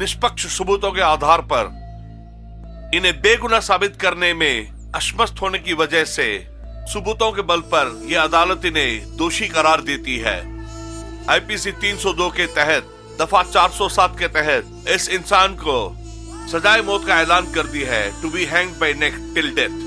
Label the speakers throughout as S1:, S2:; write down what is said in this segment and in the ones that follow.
S1: निष्पक्ष सबूतों के आधार पर इन्हें बेगुनाह साबित करने में असमर्थ होने की वजह से सबूतों के बल पर यह अदालत इन्हें दोषी करार देती है। आईपीसी 302 के तहत दफा 407 के तहत इस इंसान को सजाए मौत का ऐलान कर दी है, to be hanged by neck till death.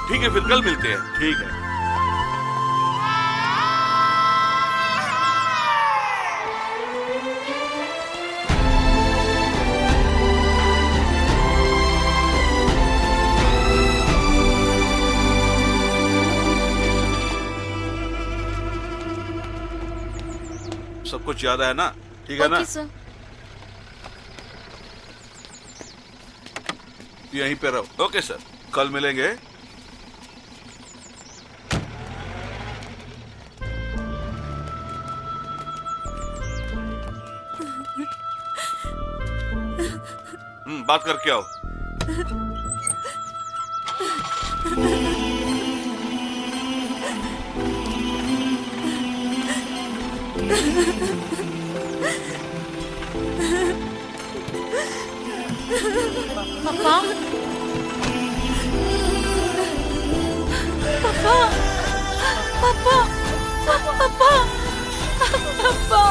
S1: ठीक है, फिर कल मिलते हैं।
S2: ठीक है।
S1: सब कुछ याद है ना?
S2: ठीक है ना?
S3: सर।
S1: यहीं पे रहो। ओके सर, कल मिलेंगे। बात करके आओ।
S3: पापा, पापा, पापा, पापा, पापा।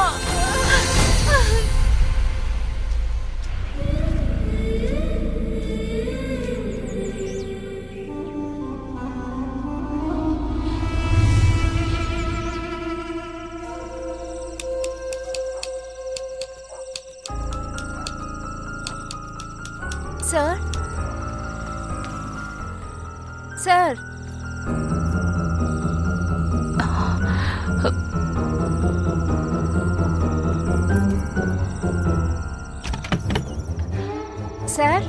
S3: Sir, sir, sir,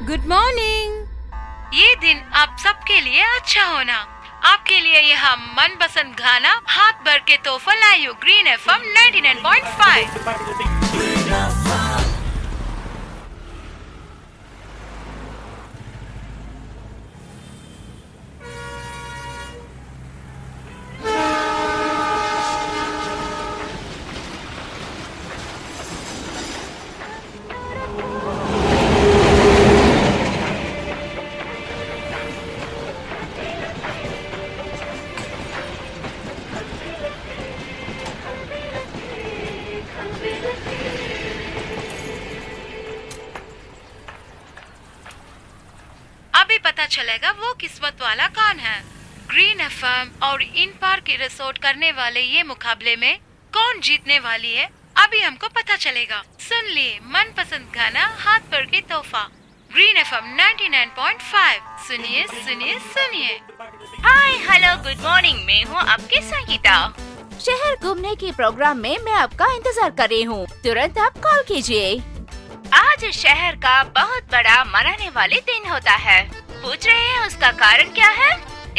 S3: good morning.
S4: ये दिन आप सबके लिए अच्छा होना। आपके लिए यह मनपसंद गाना हाथ भर के तोहफा लायू ग्रीन एफएम 99.5। अभी पता चलेगा वो किस्मत वाला कौन है। ग्रीन एफएम और इन पार की रिसोर्ट करने वाले ये मुकाबले में कौन जीतने वाली है, अभी हमको पता चलेगा। सुन लिए मनपसंद गाना हाथ पर के तोहफा ग्रीन एफएम 99.5। सुनिए सुनिए सुनिए।
S5: हाय हेलो गुड मॉर्निंग, मैं हूँ आपकी संगीता।
S3: शहर घूमने के प्रोग्राम में मैं आपका इंतजार कर रही हूँ, तुरंत आप कॉल कीजिए।
S5: आज शहर का बहुत बड़ा मनाने वाले दिन होता है। पूछ रहे हैं उसका कारण क्या है?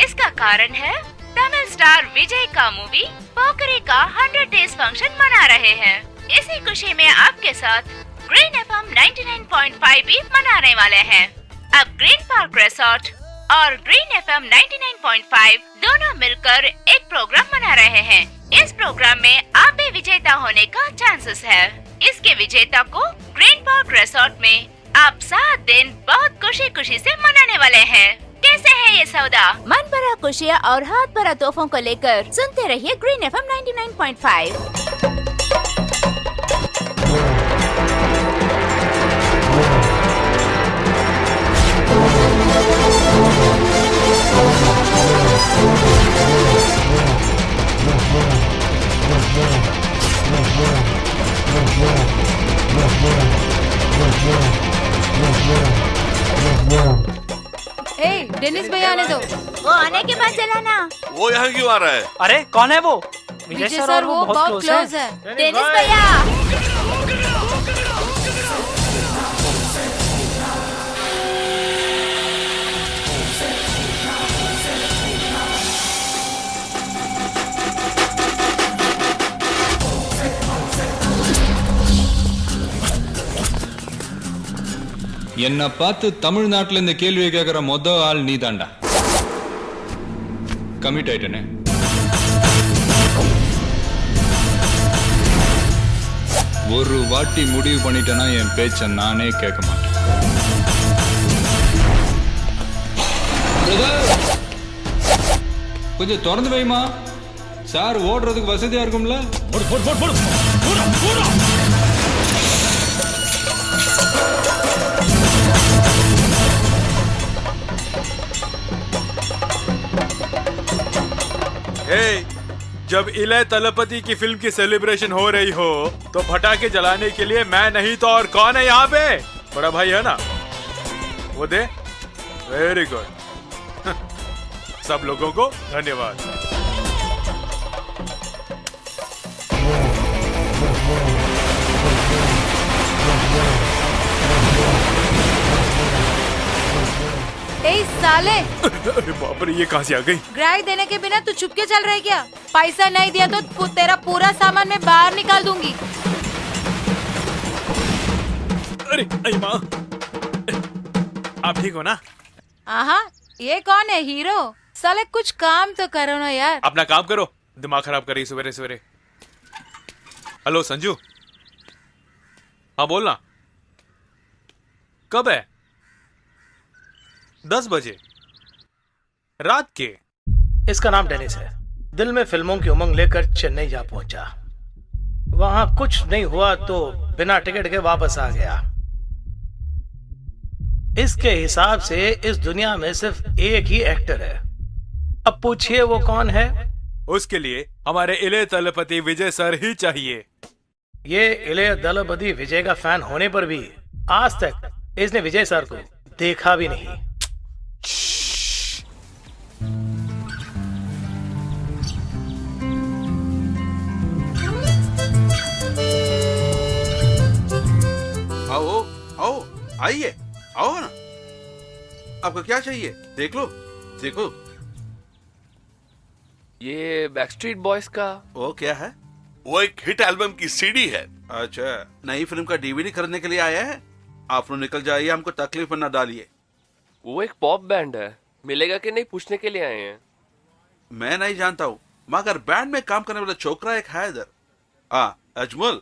S5: इसका कारण है तमिल स्टार विजय का मूवी पोकरी का 100 डेज फंक्शन मना रहे हैं। इसी खुशी में आपके साथ ग्रीन एफएम 99.5 भी मनाने वाले हैं। अब ग्रीन पार्क रिसोर्ट और ग्रीन एफएम 99.5 दोनों मिलकर एक प्रोग्राम मना रहे हैं। इस प्रोग्राम में आप भी विजेता होने का चांसेस है। इसके विजेता को ग्रीन पार्क रिसोर्ट में आप 7 दिन बहुत खुशी खुशी से मनाने वाले हैं। कैसे है ये सौदा?
S3: मन भरा खुशियाँ और हाथ भरा तोहफों को लेकर सुनते रहिए ग्रीन एफएम 99.5। डेनिस भैया आने दो।
S5: वो आने के बाद चलाना।
S1: वो यहाँ क्यों आ रहा है?
S6: अरे कौन है वो?
S2: विजय सर और वो बहुत क्लोज है।
S3: टेनिस भैया
S6: என்ன பார்த்து தமிழ்நாட்டுல இந்த கேள்வியை கேட்கிற மொத ஆள் நீ தாண்டா. கமிட் ஆயிட்டனே. ஒரு வாட்டி முடிவு பண்ணிட்டேன்னா என் பேச்ச நானே கேட்க மாட்டேன். கொஞ்சம் திறந்து வைமா, சார் ஓடுறதுக்கு வசதியா இருக்கும்ல.
S7: जब इलय तलपति की फिल्म की सेलिब्रेशन हो रही हो तो पटाखे जलाने के लिए मैं नहीं तो और कौन है यहाँ पे? बड़ा भाई है ना, वो दे। Very good. सब लोगों को धन्यवाद।
S2: साले,
S7: अरे बाप रे, ये कहाँ से आ गई?
S2: ग्राहक देने के बिना तू चुपके चल रहा है क्या? पैसा नहीं दिया तो तेरा पूरा सामान मैं बाहर निकाल दूंगी।
S7: अरे आई माँ, आप ठीक हो ना?
S2: आहा, ये कौन है हीरो? साले कुछ काम तो करो ना यार।
S7: अपना काम करो, दिमाग खराब कर रही सवेरे सवेरे। हेलो संजू, हाँ बोलना। कब है? 10 बजे रात के।
S8: इसका नाम डेनिस है। दिल में फिल्मों की उमंग लेकर चेन्नई जा पहुंचा। वहां कुछ नहीं हुआ तो बिना टिकट के वापस आ गया। इसके हिसाब से इस दुनिया में सिर्फ एक ही एक्टर है। अब पूछिए वो कौन है?
S7: उसके लिए हमारे इलय तलपति विजय सर ही चाहिए।
S8: ये इलय दलपति विजय का फैन होने पर भी आज तक इसने विजय सर को देखा भी नहीं।
S9: आओ आओ, आइए, आओ ना। आपको क्या चाहिए? देख लो, देखो।
S10: ये बैकस्ट्रीट बॉयज का।
S9: वो क्या है?
S1: वो एक हिट एल्बम की सीडी है।
S9: अच्छा, नई फिल्म का डीवीडी खरीदने के लिए आया है? आप लोग निकल जाइए, हमको तकलीफ में न डालिए।
S10: वो एक पॉप बैंड है, मिलेगा कि नहीं पूछने के लिए आए हैं।
S9: मैं नहीं जानता हूँ, मगर बैंड में काम करने वाला छोकरा एक है इधर। अजमल,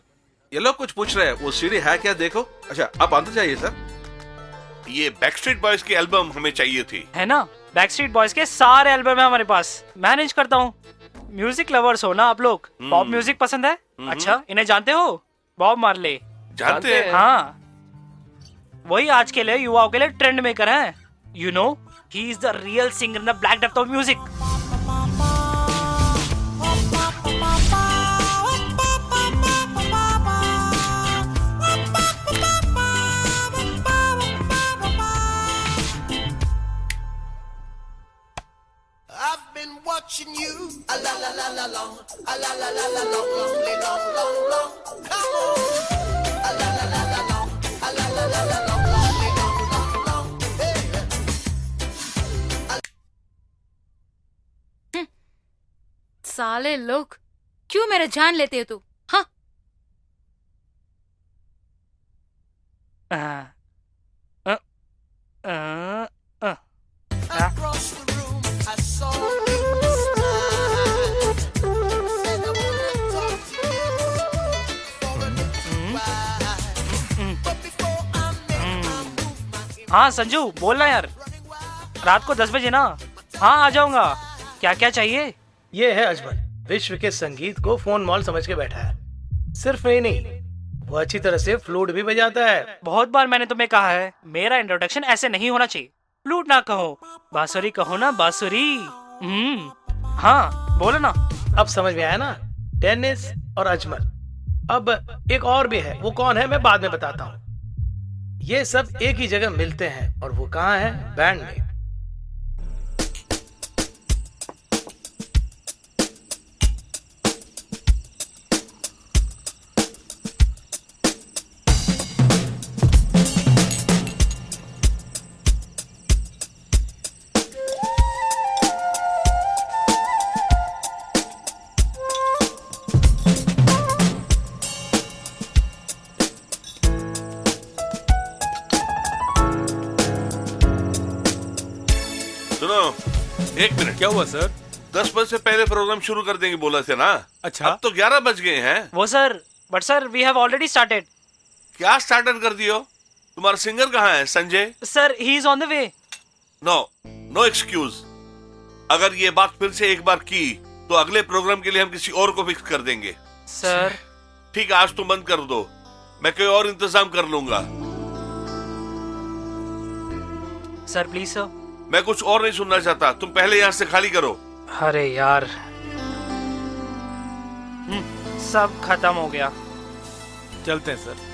S9: ये लोग कुछ पूछ रहे हैं, वो सीडी है क्या? देखो। अच्छा, आप अंदर जाइए सर।
S1: ये बैकस्ट्रीट बॉयज की एल्बम हमें चाहिए थी।
S11: है ना, बैकस्ट्रीट बॉयज के सारे एल्बम है हमारे पास। मैनेज करता हूँ। म्यूजिक लवर्स हो ना आप लोग? पॉप म्यूजिक पसंद है? अच्छा, इन्हें जानते हो? Bob Marley.
S1: जानते हैं?
S11: हाँ, वही आज के लिए युवाओं के लिए ट्रेंड मेकर हैं। You know, he is the real singer in the black depth of music.
S12: Watching you, a la la la la long, a la la la la long, long, long, long. Come on, a la la la la long, a la la la la long, long, long. Hey.
S2: साले लोग, क्यों मेरा जान लेते हो तू? हाँ?
S12: Across the room, I saw you smile. Said I wanna talk to you for a little while. But before I move my
S11: हाँ संजू, बोलना यार। रात को 10 बजे ना? हाँ, आ जाऊंगा। क्या क्या चाहिए?
S8: ये है अजमल, विश्व के संगीत को फोन मॉल समझ के बैठा है। सिर्फ यही नहीं, वो अच्छी तरह से फ्लूट भी बजाता है।
S11: बहुत बार मैंने तुम्हें कहा है, मेरा इंट्रोडक्शन ऐसे नहीं होना चाहिए। फ्लूट ना कहो, बांसुरी कहो ना, बांसुरी। हाँ, बोलो ना।
S8: अब समझ में आया ना? डेनिस और अजमल। अब एक और भी है, वो कौन है मैं बाद में बताता हूँ। ये सब एक ही जगह मिलते हैं, और वो कहाँ है? बैंड में।
S1: एक मिनट।
S7: क्या हुआ सर?
S1: 10 बजे से पहले प्रोग्राम शुरू कर देंगे बोला थे ना।
S7: अच्छा।
S1: अब तो 11 बज गए हैं।
S11: वो sir, but sir we have already started.
S1: क्या स्टार्टर कर दियो? तुम्हारा सिंगर कहाँ है Sanjay?
S11: Sir he is on the way.
S1: No excuse. अगर ये बात फिर से एक बार की तो अगले प्रोग्राम के लिए हम किसी और को फिक्स कर देंगे।
S11: सर
S1: ठीक है, आज तुम बंद कर दो, मैं कोई और इंतजाम कर लूंगा।
S11: Sir please sir.
S1: मैं कुछ और नहीं सुनना चाहता, तुम पहले यहाँ से खाली करो।
S11: अरे यार, सब खत्म हो गया।
S7: चलते हैं सर।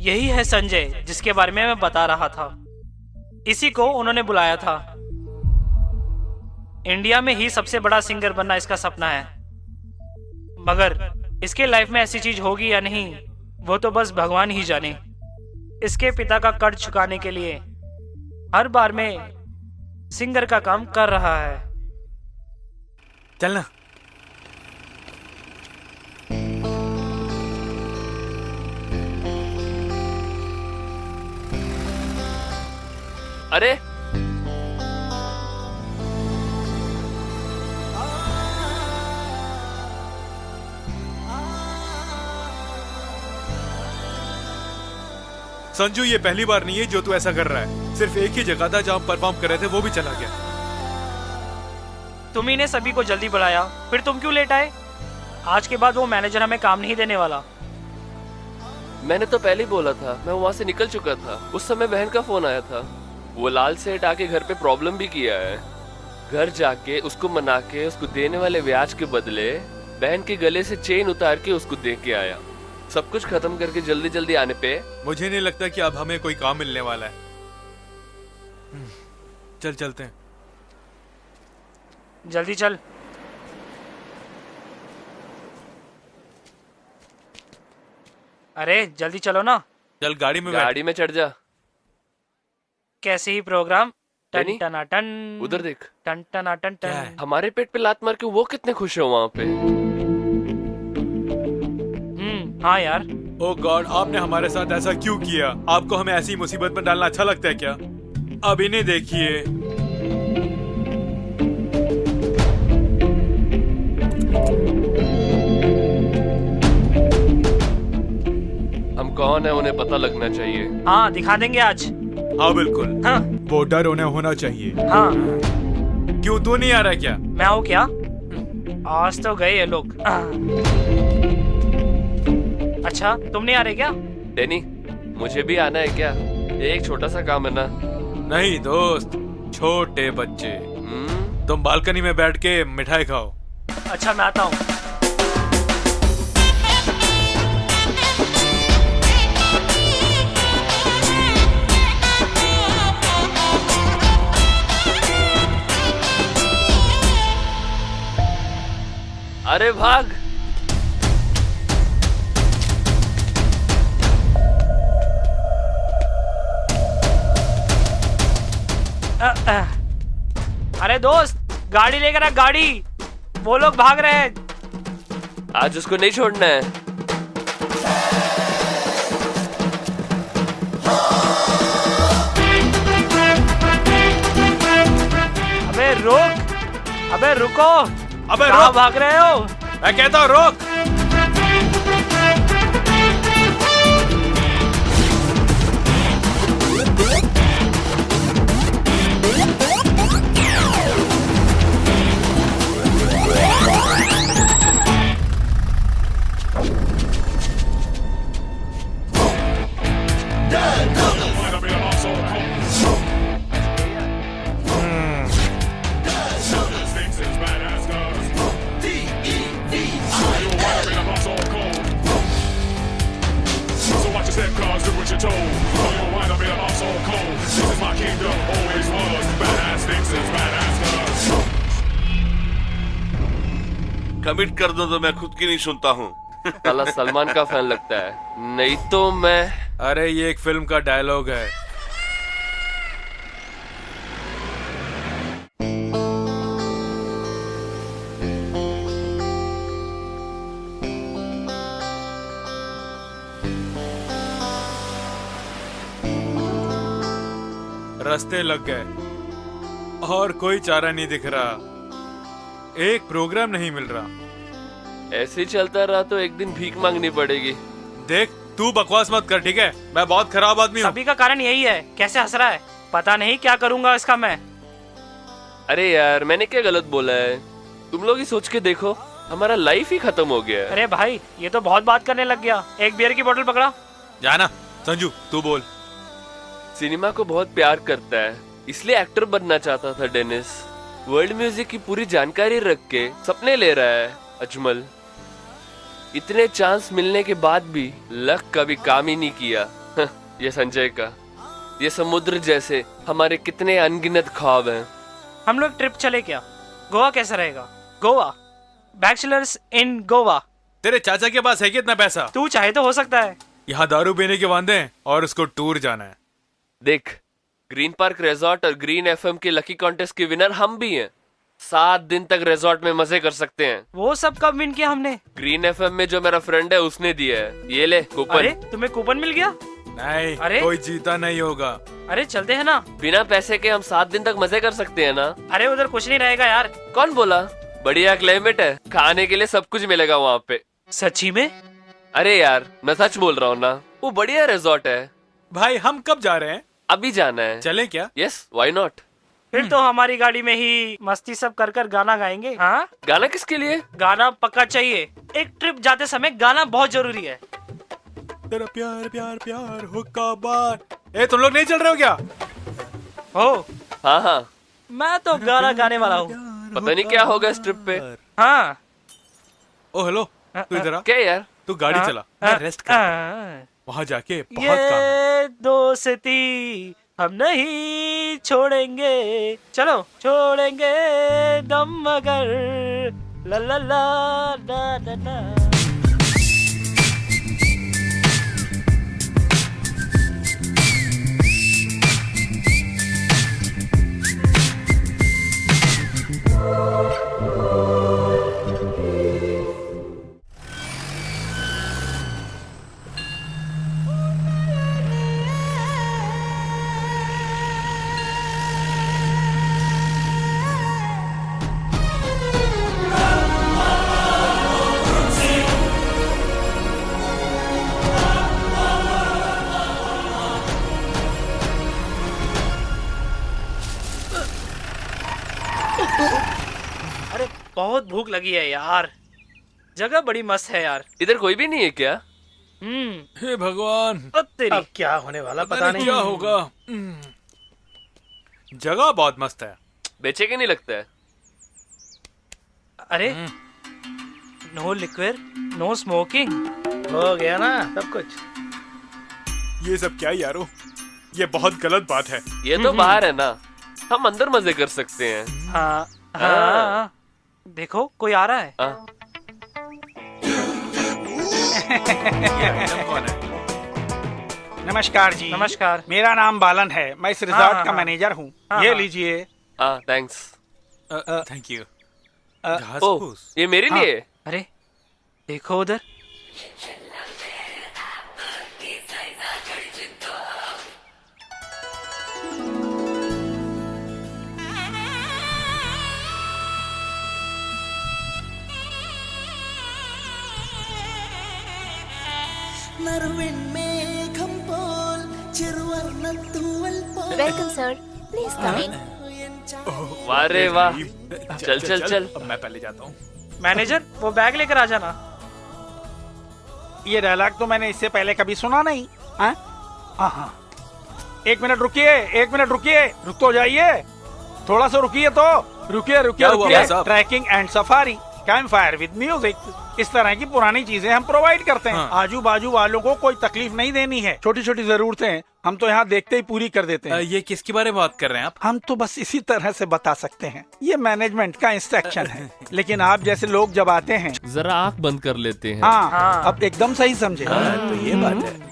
S11: यही है संजय जिसके बारे में मैं बता रहा था। इसी को उन्होंने बुलाया था। इंडिया में ही सबसे बड़ा सिंगर बनना इसका सपना है, मगर इसके लाइफ में ऐसी चीज होगी या नहीं वो तो बस भगवान ही जाने। इसके पिता का कर्ज चुकाने के लिए हर बार में सिंगर का काम कर रहा है।
S7: चलना।
S10: अरे
S7: संजू, ये पहली बार नहीं है जो तू ऐसा कर रहा है। सिर्फ एक ही जगह था जहां परफॉर्म कर रहे थे, वो भी चला गया।
S11: तुम ही ने सभी को जल्दी बुलाया, फिर तुम क्यों लेट आए? आज के बाद वो मैनेजर हमें काम नहीं देने वाला।
S10: मैंने तो पहले ही बोला था, मैं वहाँ से निकल चुका था। उस समय बहन का फोन आया था। वो लाल सेठ आके घर पे प्रॉब्लम भी किया है। घर जाके उसको मना के उसको देने वाले ब्याज के बदले बहन के गले से चेन उतार के उसको दे के आया। सब कुछ खत्म करके जल्दी जल्दी आने पे
S7: मुझे नहीं लगता कि अब हमें कोई काम मिलने वाला है। चल चलते हैं।
S11: जल्दी चल। अरे जल्दी चलो ना।
S7: चल गाड़ी में
S10: गाड़ी में चढ़ जा।
S11: कैसे ही प्रोग्राम
S10: डैनी,
S11: टन टना टन।
S10: उधर देख।
S11: टन टना टन टन।
S10: हमारे पेट पे लात मार के वो कितने खुश है वहाँ पे।
S11: हाँ यार।
S7: ओ गॉड, आपने हमारे साथ ऐसा क्यों किया? आपको हमें ऐसी मुसीबत में डालना अच्छा लगता है क्या? अब इन्हें देखिए।
S10: हम कौन है उन्हें पता लगना चाहिए।
S11: हाँ दिखा देंगे आज।
S7: हाँ बिल्कुल।
S11: हाँ।
S7: वो डर उन्हें होना चाहिए।
S11: हाँ।
S7: क्यों, तू नहीं आ रहा क्या?
S11: मैं हूँ क्या? आज तो गए ये लोग। अच्छा तुम नहीं आ रहे क्या?
S10: डैनी, मुझे भी आना है क्या? एक छोटा सा काम है ना।
S7: नहीं दोस्त, छोटे बच्चे। तुम बालकनी में बैठ के मिठाई खाओ।
S11: अच्छा मैं आता हूँ।
S10: अरे भाग।
S11: अरे दोस्त, गाड़ी लेकर आ, गाड़ी। वो लोग भाग रहे हैं।
S10: आज उसको नहीं छोड़ना है।
S11: अबे रुक, अबे रुको।
S7: अबे
S11: कहाँ भाग रहे हो?
S7: मैं कहता हूँ रोक।
S1: कमिट कर दो तो मैं खुद की नहीं सुनता हूँ।
S10: साला सलमान का फैन लगता है, नहीं तो मैं।
S7: अरे ये एक फिल्म का डायलॉग है। रास्ते लग गए और कोई चारा नहीं दिख रहा, एक प्रोग्राम नहीं मिल रहा।
S10: ऐसे ही चलता रहा तो एक दिन भीख मांगनी पड़ेगी।
S7: देख तू बकवास मत कर, ठीक है? मैं बहुत खराब आदमी हूँ।
S11: सभी का कारण यही है, कैसे हंस रहा है, पता नहीं क्या करूंगा इसका मैं।
S10: अरे यार मैंने क्या गलत बोला है? तुम लोग ही सोच के देखो, हमारा लाइफ ही खत्म हो गया है।
S11: अरे भाई ये तो बहुत बात करने लग गया, एक बियर की बोतल पकड़ा।
S7: जाना संजू तू बोल।
S10: सिनेमा को बहुत प्यार करता है, इसलिए एक्टर बनना चाहता था डेनिस। वर्ल्ड म्यूजिक की पूरी जानकारी रख के सपने ले रहा है अजमल। इतने चांस मिलने के बाद भी लक कभी काम ही नहीं किया। ये संजय का, ये समुद्र जैसे हमारे कितने अनगिनत ख्वाब हैं।
S11: हम लोग ट्रिप चले क्या? गोवा कैसा रहेगा? Goa, bachelors in Goa.
S7: तेरे चाचा के पास है कितना पैसा?
S11: तू चाहे तो हो सकता है।
S7: यहाँ दारू पीने के वादे हैं और उसको टूर जाना है।
S10: देख, ग्रीन पार्क रिजॉर्ट और ग्रीन एफएम के लकी कॉन्टेस्ट के विनर हम भी हैं। 7 दिन तक रिजॉर्ट में मजे कर सकते हैं।
S11: वो सब कब विन किया हमने?
S10: ग्रीन एफएम में जो मेरा फ्रेंड है उसने दिया है। ये ले कूपन।
S11: अरे तुम्हें कूपन मिल गया?
S7: नहीं,
S11: अरे
S7: कोई जीता नहीं होगा।
S11: अरे चलते हैं ना।
S10: बिना पैसे के हम 7 दिन तक मजे कर सकते हैं ना।
S11: अरे उधर कुछ नहीं रहेगा यार।
S10: कौन बोला? बढ़िया क्लाइमेट है, खाने के लिए सब कुछ मिलेगा वहाँ पे।
S11: सच्ची में?
S10: अरे यार मैं सच बोल रहा हूँ ना, वो बढ़िया रिजॉर्ट है।
S7: भाई हम कब जा रहे हैं?
S10: अभी जाना है।
S7: चले क्या?
S10: Yes, why not.
S11: फिर तो हमारी गाड़ी में ही मस्ती सब कर कर गाना गाएंगे। हाँ,
S10: गाना किसके लिए?
S11: गाना पक्का चाहिए। एक ट्रिप जाते समय गाना बहुत जरूरी है।
S7: तेरा प्यार प्यार प्यार हुक्का बार। ए तुम लोग नहीं चल रहे हो क्या?
S11: हो
S10: हाँ हाँ,
S11: मैं तो गाना गाने वाला हूँ।
S10: पता नहीं क्या होगा इस ट्रिप पे।
S11: हाँ।
S7: ओ हेलो, तू इधर आ।
S10: क्या यार?
S7: तू गाड़ी चला, मैं रेस्ट कर। वहाँ जाके बहुत काम है।
S11: ये दोस्ती हम नहीं छोड़ेंगे, चलो छोड़ेंगे दम मगर ला ला ला ला ला ला। अरे बहुत भूख लगी है यार, जगह बड़ी मस्त है यार।
S10: इधर कोई भी नहीं है क्या?
S7: हे भगवान,
S11: तेरी
S8: अब क्या होने वाला
S7: पता नहीं क्या होगा। जगह बहुत मस्त है।
S10: बेचे के नहीं लगता है।
S11: अरे नो लिक्विड, नो स्मोकिंग।
S8: हो गया ना सब कुछ।
S7: ये सब क्या यारो, ये बहुत गलत बात है।
S10: ये तो बाहर है ना, हम अंदर मजे कर सकते हैं।
S11: हाँ हाँ, देखो कोई आ रहा है।
S7: कौन है?
S13: नमस्कार जी।
S11: नमस्कार।
S13: मेरा नाम बालन है, मैं इस रिजॉर्ट
S11: हाँ,
S13: का
S11: हाँ,
S13: मैनेजर हूँ।
S11: हाँ,
S13: ये
S11: हाँ।
S13: लीजिए।
S10: थैंक्स।
S7: Thank you.
S10: ओह, ये मेरे लिए?
S11: अरे देखो उधर।
S3: वेलकम सर, प्लीज कम इन।
S10: वाह रे वाह, चल चल चल।
S7: अब मैं पहले जाता हूँ।
S11: मैनेजर वो बैग लेकर आ जाना।
S13: ये डायलॉग तो मैंने इससे पहले कभी सुना नहीं। हाँ, 1 मिनट रुकिए, 1 मिनट रुकिए, रुक तो जाइए, थोड़ा सा रुकिए तो। रुकिए रुकिए
S7: क्या हुआ
S13: रुकिए।
S7: भाई साहब?
S13: Trekking and safari, campfire with music, इस तरह की पुरानी चीजें हम प्रोवाइड करते हैं। आजू बाजू वालों को कोई तकलीफ नहीं देनी है। छोटी छोटी जरूरतें हम तो यहाँ देखते ही पूरी कर देते हैं।
S7: ये किसके बारे में बात कर रहे हैं आप?
S13: हम तो बस इसी तरह से बता सकते हैं, ये मैनेजमेंट का इंस्ट्रक्शन है। लेकिन आप जैसे लोग जब आते हैं,
S10: जरा आँख बंद कर लेते हैं।
S13: हाँ, अब एकदम सही समझे।
S7: तो ये बात है।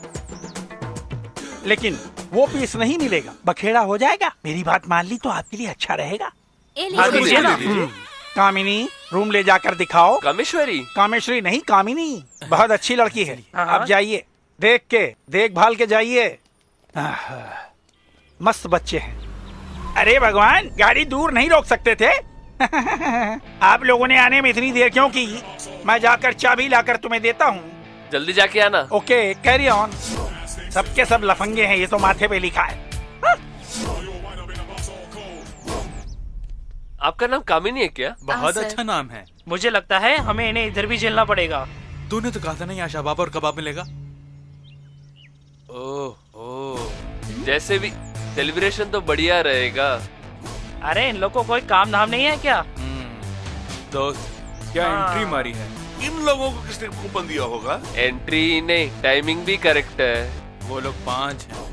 S13: लेकिन वो पीस नहीं मिलेगा, बखेड़ा हो जाएगा। मेरी बात मान ली तो आपके लिए अच्छा रहेगा।
S11: हाँ, दीजिए ना।
S13: कामिनी, रूम ले जाकर दिखाओ।
S10: कामेश्वरी?
S13: कामेश्वरी नहीं, कामिनी बहुत अच्छी लड़की है।
S11: हाँ।
S13: आप जाइए, देख के देखभाल के जाइए। मस्त बच्चे हैं। अरे भगवान, गाड़ी दूर नहीं रोक सकते थे? आप लोगों ने आने में इतनी देर क्यों की? मैं जाकर चाबी लाकर तुम्हें देता हूँ।
S10: जल्दी जाके आना।
S13: Okay, carry on. सबके सब लफंगे हैं, ये तो माथे पे लिखा है।
S10: आपका नाम कामिनी है क्या?
S7: बहुत अच्छा नाम है।
S11: मुझे लगता है हमें इन्हें इधर भी झेलना पड़ेगा।
S7: तूने तो कहा था ना यहाँ शबाब और कबाब मिलेगा। ओह ओह,
S10: जैसे भी सेलिब्रेशन तो बढ़िया रहेगा।
S11: अरे इन लोग को कोई काम धाम नहीं है क्या?
S7: दोस्त, क्या एंट्री मारी है?
S1: इन लोगों को किसने कूपन दिया होगा?
S10: एंट्री नहीं, टाइमिंग भी करेक्ट है।
S7: वो लोग 5 हैं।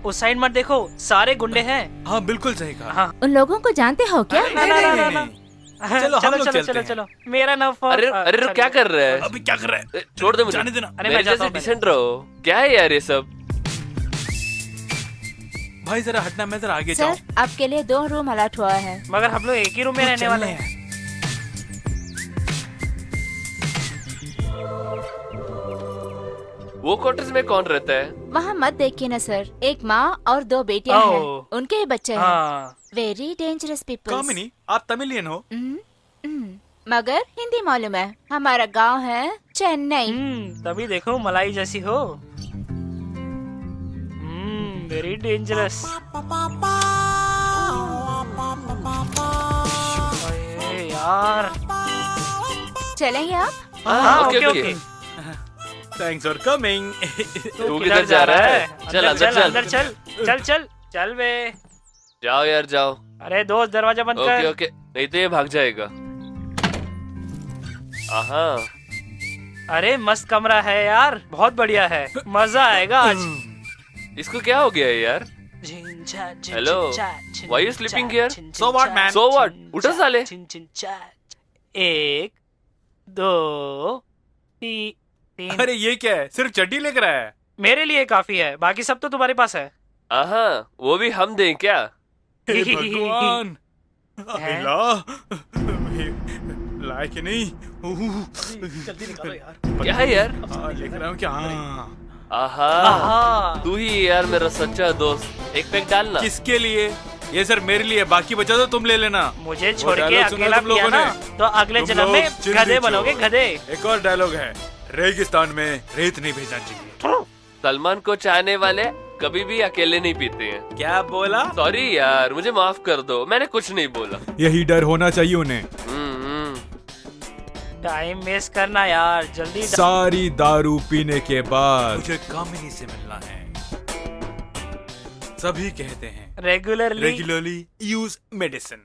S11: उस साइड मत देखो, सारे गुंडे हैं।
S7: हाँ बिल्कुल सही कहा।
S11: हाँ।
S3: उन लोगों को जानते हो क्या?
S7: चलो हम लोग
S11: चलो
S7: चलते
S11: चलो
S7: हैं।
S11: चलो, मेरा नाम
S10: अरे अरे क्या कर रहे हैं?
S7: अभी क्या कर रहा है?
S10: छोड़ दे मुझे।
S7: जाने देना।
S11: अरे
S10: मेरे
S11: मैं जाता
S10: जैसे
S11: हूँ
S10: डिसेंट रहो। क्या है यार ये सब?
S7: भाई जरा हटना, मैं जरा आगे जाऊँ।
S3: सर, आपके लिए 2 रूम अलॉट हुआ है।
S11: मगर हम लोग एक ही रूम में रहने वाले हैं।
S10: वो क्वार्टर्स में कौन रहता है?
S3: वहाँ मत देखिए ना सर, एक माँ और 2 बेटियाँ हैं।
S11: ओह।
S3: उनके ही बच्चे हैं।
S11: हाँ।
S3: Very dangerous people.
S7: कामिनी, आप तमिलियन हो?
S3: मगर हिंदी मालूम है। हमारा गांव है चेन्नई।
S11: तभी देखो मलाई जैसी हो। Very dangerous. यार
S3: चलेंगे आप?
S11: हाँ,
S10: okay okay.
S7: Thanks for coming.
S10: तू किधर जा रहा है? चल अंदर चल।
S11: अंदर चल चल चल चल बे।
S10: जाओ यार जाओ।
S11: अरे दोस्त, दरवाजा बंद
S10: ओके
S11: कर।
S10: ओके, नहीं तो ये भाग जाएगा। आहा,
S11: अरे मस्त कमरा है यार, बहुत बढ़िया है, मजा आएगा आज।
S10: इसको क्या हो गया है यार? Hello, why you sleeping here?
S7: So what, man?
S10: So what? उठो साले।
S11: 1 2 3।
S7: अरे ये क्या है? सिर्फ चड्डी लेकर आया है?
S11: मेरे लिए काफी है, बाकी सब तो तुम्हारे पास है।
S10: आहा, वो भी हम दें क्या?
S7: हे भगवान,
S11: हैं?
S7: लाए कि नहीं?
S8: जल्दी निकालो यार।
S10: क्या है यार?
S7: लेकर आऊं क्या? हाँ।
S10: आहा, तू ही यार मेरा सच्चा दोस्त। एक पैक डालना।
S7: किसके लिए? ये सर मेरे लिए, बाकी बचा तो तुम ले लेना।
S11: मुझे
S7: वो
S11: छोड़ के
S7: डायलॉग सुना
S11: अकेला
S7: तुम लोगों
S11: पिया ना,
S7: ने?
S11: तो अगले
S7: तुम
S11: जन्म
S7: लोग
S11: में
S7: चिल
S11: गधे
S7: दीजिए।
S11: बनोगे, गधे।
S7: एक और डायलॉग है, रेगिस्तान में रेत नहीं भेजना चाहिए।
S10: सलमान को चाहने वाले कभी भी अकेले नहीं पीते हैं।
S7: क्या बोला?
S10: सॉरी यार, मुझे माफ कर दो, मैंने कुछ नहीं बोला।
S7: यही डर होना चाहिए उन्हें।
S11: टाइम वेस्ट करना यार, जल्दी।
S7: सारी दारू पीने के बाद मुझे कामिनी से मिलना है। सभी कहते हैं रेगुलरली यूज मेडिसिन।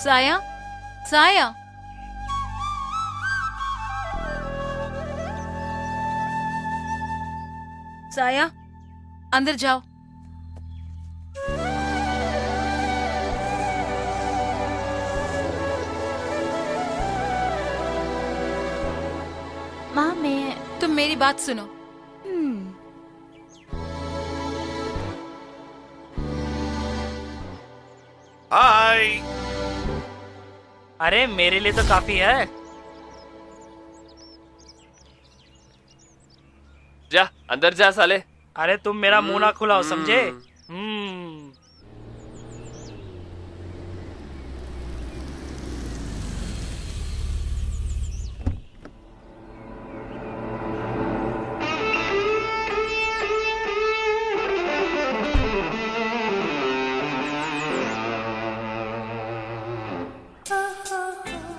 S2: साया, साया, साया, अंदर जाओ।
S3: माँ मैं
S2: तुम मेरी बात सुनो।
S1: हाय।
S11: अरे मेरे लिए तो काफी है।
S10: जा अंदर जा साले।
S11: अरे तुम मेरा मुंह ना खुलाओ, समझे?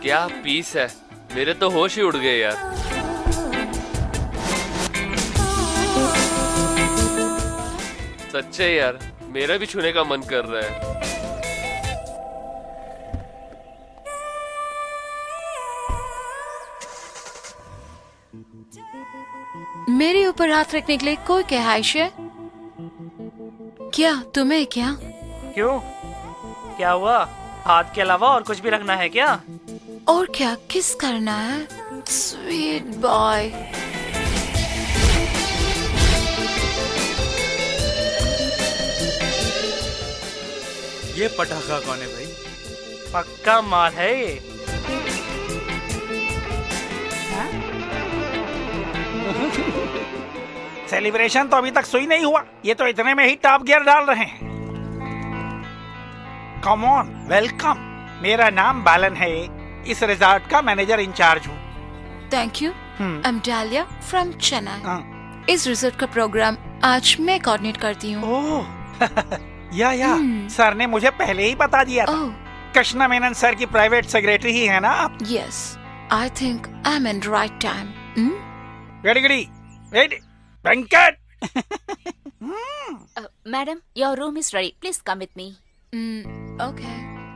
S10: क्या पीस है, मेरे तो होश ही उड़ गए यार। सच्चे यार, मेरा भी छूने का मन कर रहा है।
S2: मेरे ऊपर हाथ रखने के लिए कोई ख्वाहिश है क्या तुम्हें? क्या
S11: क्यों, क्या हुआ? हाथ के अलावा और कुछ भी रखना है क्या?
S2: और क्या किस करना है? Sweet boy.
S7: ये पटाखा कौन है भाई?
S11: पक्का माल है ये।
S13: सेलिब्रेशन तो अभी तक सुई नहीं हुआ, ये तो इतने में ही टॉप गियर डाल रहे हैं। Come on, welcome. मेरा नाम बालन है, इस रिजॉर्ट का मैनेजर इंचार्ज हूँ।
S2: Thank you. आई एम डालिया फ्रॉम चेन्नई। इस रिसोर्ट का प्रोग्राम आज मैं कोऑर्डिनेट करती हूँ।
S13: ओह या सर ने मुझे पहले ही बता दिया था। कृष्णा मेनन सर की प्राइवेट सेक्रेटरी ही है ना आप?
S2: Yes, I think I am in right time.
S13: Very Venkat.
S3: Madam, your room is ready, please come with me.
S2: Okay.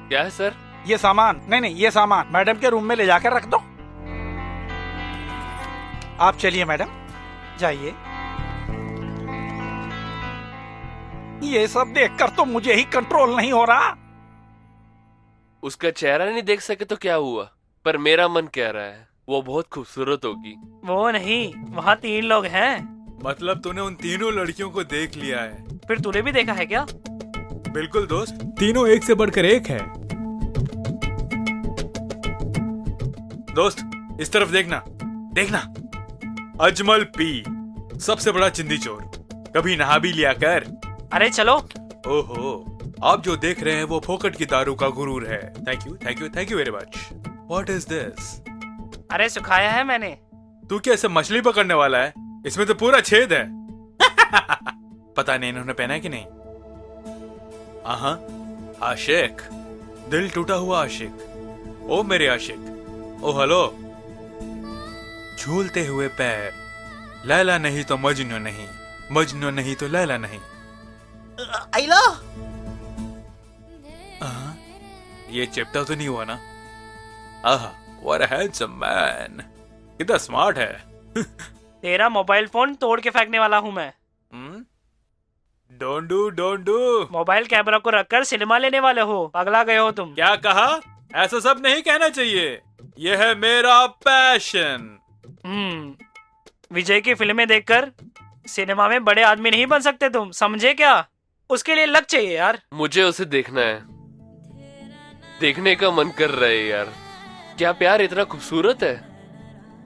S10: क्या है सर?
S13: ये सामान नहीं, ये सामान मैडम के रूम में ले जाकर रख दो। आप चलिए मैडम, जाइए। ये सब देखकर तो मुझे ही कंट्रोल नहीं हो रहा।
S10: उसका चेहरा नहीं देख सके तो क्या हुआ, पर मेरा मन कह रहा है वो बहुत खूबसूरत होगी।
S11: वो नहीं, वहाँ 3 लोग हैं।
S7: मतलब तूने उन तीनों लड़कियों को देख लिया है?
S11: फिर तूने भी देखा है क्या?
S7: बिल्कुल दोस्त, तीनों एक से बढ़कर एक है। दोस्त इस तरफ देखना, देखना। अजमल पी, सबसे बड़ा चिंदी चोर, कभी नहा भी लिया कर।
S11: अरे चलो।
S7: ओहो, आप जो देख रहे हैं वो फोकट की दारू का गुरूर है। Thank you thank you thank you very much. What is this?
S11: अरे सुखाया है मैंने।
S7: तू क्या ऐसे मछली पकड़ने वाला है? इसमें तो पूरा छेद है। पता नहीं इन्होंने पहना है कि नहीं। आशिक, दिल टूटा हुआ आशिक। ओ मेरे आशिक, ओ हेलो। झूलते हुए पैर, लैला नहीं तो मजनू नहीं, मजनू नहीं तो लैला नहीं।
S12: आइलो।
S7: ये चिपटा तो नहीं हुआ ना? आहा, what a handsome man। कितना स्मार्ट है।
S11: तेरा मोबाइल फोन तोड़ के फेंकने वाला हूँ मैं।
S7: Don't do.
S11: मोबाइल कैमरा को रखकर सिनेमा लेने वाले हो, पगला गए हो तुम।
S7: क्या कहा? ऐसा सब नहीं कहना चाहिए, यह है मेरा पैशन।
S11: विजय की फिल्में देखकर सिनेमा में बड़े आदमी नहीं बन सकते तुम, समझे क्या? उसके लिए लक चाहिए यार।
S10: मुझे उसे देखना है, देखने का मन कर रहा है यार। क्या प्यार इतना खूबसूरत है?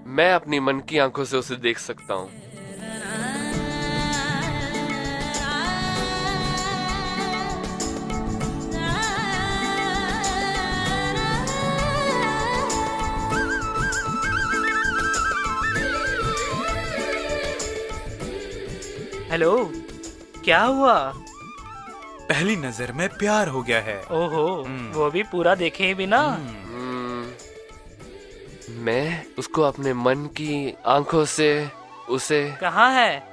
S10: मैं अपनी मन की आंखों से उसे देख सकता हूँ।
S11: हेलो, क्या हुआ?
S7: पहली नजर में प्यार हो गया है।
S11: ओहो, वो भी पूरा देखे ही बिना।
S10: मैं उसको अपने मन की आंखों से उसे।
S11: कहाँ है?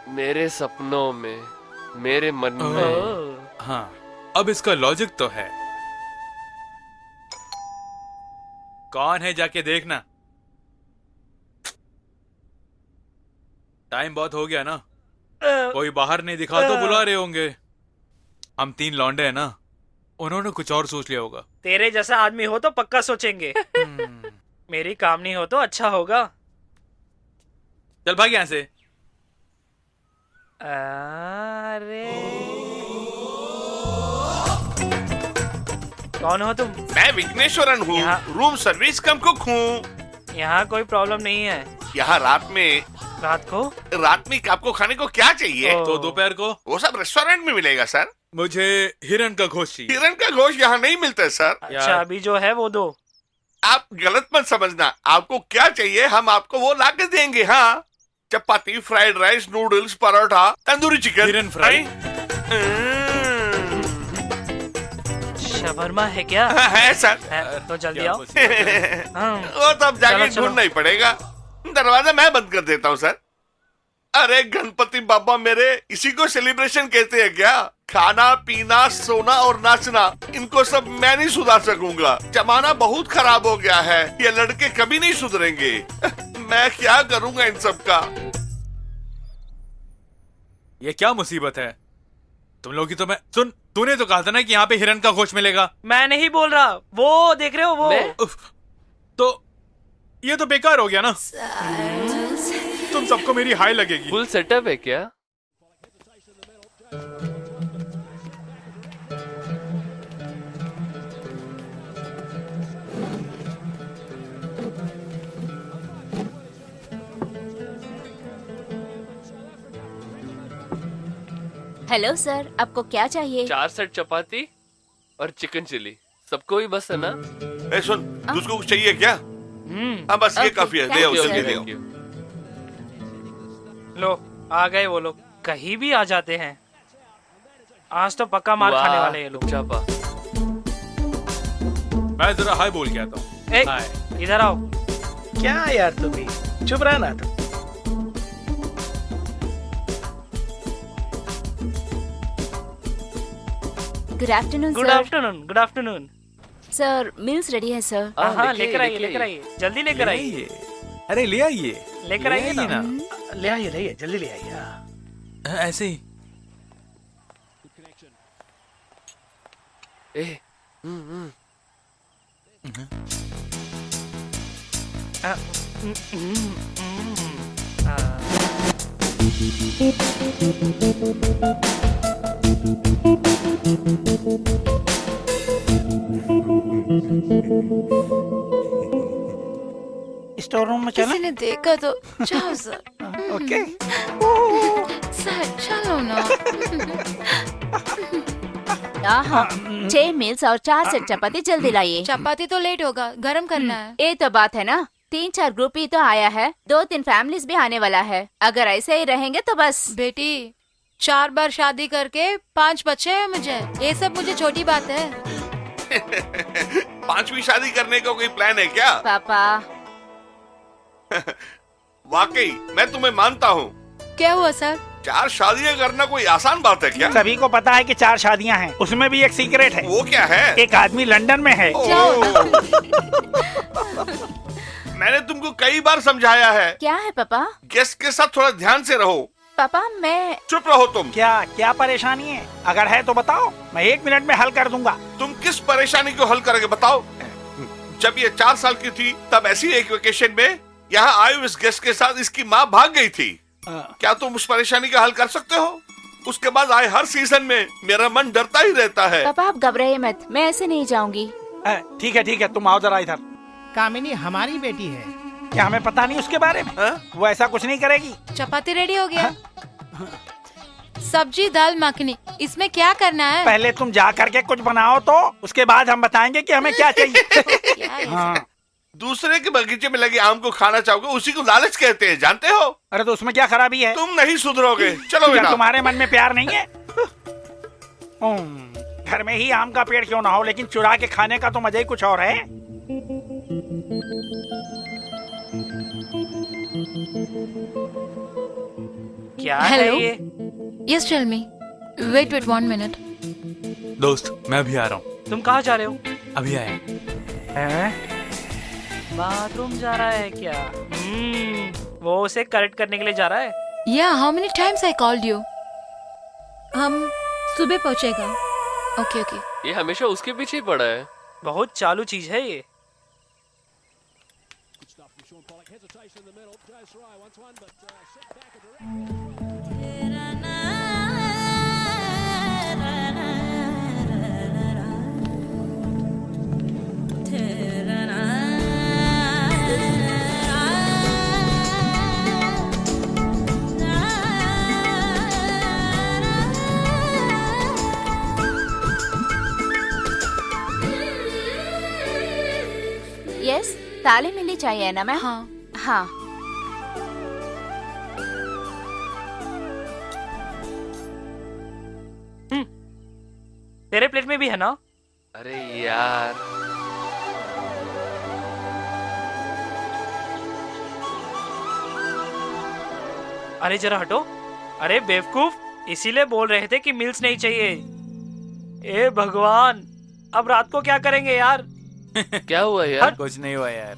S10: मेरे सपनों में, मेरे मन में।
S7: हाँ, अब इसका लॉजिक तो है। कौन है जाके देखना। टाइम बहुत हो गया ना, कोई बाहर नहीं दिखा तो बुला रहे होंगे। हम 3 लौंडे हैं ना, उन्होंने कुछ और सोच लिया होगा।
S11: तेरे जैसा आदमी हो तो पक्का सोचेंगे। मेरी काम नहीं हो तो अच्छा होगा।
S7: चल भाग यहाँ से।
S11: अरे कौन हो तुम?
S1: मैं विघ्नेश्वरन हूँ, रूम सर्विस कम कुक हूँ।
S11: यहाँ कोई प्रॉब्लम नहीं है।
S1: यहाँ रात में आपको खाने को क्या चाहिए?
S7: तो दोपहर को
S1: वो सब रेस्टोरेंट में मिलेगा सर।
S7: मुझे हिरन का गोश्त चाहिए।
S1: हिरन का गोश्त यहाँ नहीं मिलता है सर।
S11: अच्छा अभी जो है वो दो।
S1: आप गलत मत समझना, आपको क्या चाहिए हम आपको वो ला के देंगे। हाँ, chapati, fried rice, noodles, paratha, tandoori chicken,
S7: हिरन फ्राई।
S11: शवरमा है क्या?
S1: है सर।
S11: तो जल्दी आओ।
S1: वो तो अब जाके ढूंढना ही पड़ेगा। दरवाजा मैं बंद कर देता हूँ सर। अरे गणपति बाबा मेरे, इसी को सेलिब्रेशन कहते हैं क्या? खाना पीना सोना और नाचना, इनको सब मैं नहीं सुधार सकूंगा। जमाना बहुत खराब हो गया है, ये लड़के कभी नहीं सुधरेंगे। मैं क्या करूंगा इन सब का?
S7: ये क्या मुसीबत है तुम लोग की। तो मैं सुन, तूने तो कहा था ना कि यहाँ पे हिरन का गोश्त मिलेगा।
S11: मैं नहीं बोल रहा, वो देख रहे हो वो।
S7: तो ये तो बेकार हो गया ना। तुम सबको मेरी हाई लगेगी।
S10: फुल सेटअप है क्या?
S3: हेलो सर, आपको क्या चाहिए?
S10: 4 सेट चपाती और चिकन चिली, सबको ही बस है ना?
S1: ए सुन, तुझको कुछ चाहिए क्या? हाँ बस ये काफी है, ले आओ जल्दी ले आओ।
S11: लो आ गए वो लोग, कहीं भी आ जाते हैं। आज तो पक्का मार खाने वाले ये लोग।
S10: चापा,
S7: मैं जरा हाय बोल के आता हूँ।
S11: इधर आओ।
S8: क्या यार तुम भी चुप रहना तुम।
S3: Good afternoon
S11: good
S3: sir.
S11: Afternoon, good afternoon.
S3: Sir mills ready है सर।
S11: हाँ लेकर आइए, लेकर आइए, जल्दी लेकर आइए।
S7: अरे ले आइए,
S11: लेकर आइए ना।
S8: ले आइए जल्दी ले आइए।
S7: ऐसे ही।
S10: ए,
S13: स्टोर रूम में चलो।
S2: किसी ने देखा तो जाओ सर।
S13: ओके
S2: सर चलो ना।
S3: हाँ 6 मील्स और 4 सेट चपाती जल्दी लाइए।
S2: चपाती तो लेट होगा, गरम करना है।
S3: ये तो बात है ना, 3-4 ग्रुप ही तो आया है, 2-3 फैमिलीज भी आने वाला है। अगर ऐसे ही रहेंगे तो बस।
S2: बेटी 4 बार शादी करके 5 बच्चे हैं मुझे, ये सब मुझे छोटी बात है।
S1: 5वीं शादी करने का कोई प्लान है क्या?
S3: पापा
S1: वाकई मैं तुम्हें मानता हूँ।
S2: क्या हुआ सर?
S1: 4 शादियाँ करना कोई आसान बात है क्या?
S13: सभी को पता है कि 4 शादियां हैं, उसमें भी एक सीक्रेट है।
S1: वो क्या है?
S13: एक आदमी लंदन में है।
S1: मैंने तुमको कई बार समझाया है।
S3: क्या है पापा?
S1: गेस्ट के साथ थोड़ा ध्यान से रहो।
S3: पापा मैं।
S1: चुप रहो तुम।
S13: क्या परेशानी है? अगर है तो बताओ, मैं 1 मिनट में हल कर दूंगा।
S1: तुम किस परेशानी को हल करोगे बताओ? जब ये 4 साल की थी तब ऐसी एक वेकेशन में यहाँ आए इस गेस्ट के साथ इसकी माँ भाग गई थी। क्या तुम उस परेशानी का हल कर सकते हो? उसके बाद आए हर सीजन में मेरा मन डरता ही रहता है।
S3: पापा आप घबराइए मत, मैं ऐसे नहीं जाऊंगी।
S13: ठीक है, तुम आओ जरा इधर।
S14: कामिनी हमारी बेटी है।
S13: क्या हमें पता नहीं उसके बारे में? वो ऐसा कुछ नहीं करेगी।
S2: चपाती रेडी हो गया। सब्जी दाल मखनी, इसमें क्या करना है?
S13: पहले तुम जा करके कुछ बनाओ तो उसके बाद हम बताएंगे कि हमें क्या चाहिए। हाँ।
S1: दूसरे के बगीचे में लगे आम को खाना चाहोगे, उसी को लालच कहते हैं, जानते हो?
S13: अरे तो उसमें क्या खराबी है?
S1: तुम नहीं सुधरोगे। चलो बेटा।
S13: तुम्हारे मन में प्यार नहीं है? घर में ही आम का पेड़ क्यों ना हो, लेकिन चुरा के खाने का तो मजा ही कुछ और है।
S11: क्या है ये?
S2: Yes, tell me. Wait 1 minute.
S7: दोस्त मैं अभी आ रहा हूँ।
S11: तुम कहाँ जा रहे हो?
S7: अभी आया।
S11: बाथरूम जा रहा है क्या? वो उसे करेक्ट करने के लिए जा रहा है।
S2: Yeah, how many times I called you? हम सुबह पहुँचेगा। Okay.
S10: ये हमेशा उसके पीछे ही पड़ा है।
S11: बहुत चालू चीज है ये।
S3: यस, ताले मिलनी चाहिए ना मैम?
S2: हाँ।
S3: हाँ।
S11: तेरे प्लेट में भी है ना?
S10: अरे यार,
S11: अरे जरा हटो। अरे बेवकूफ, इसीलिए बोल रहे थे कि मिल्स नहीं चाहिए। ए भगवान, अब रात को क्या करेंगे यार?
S10: क्या हुआ यार?
S7: कुछ नहीं हुआ यार।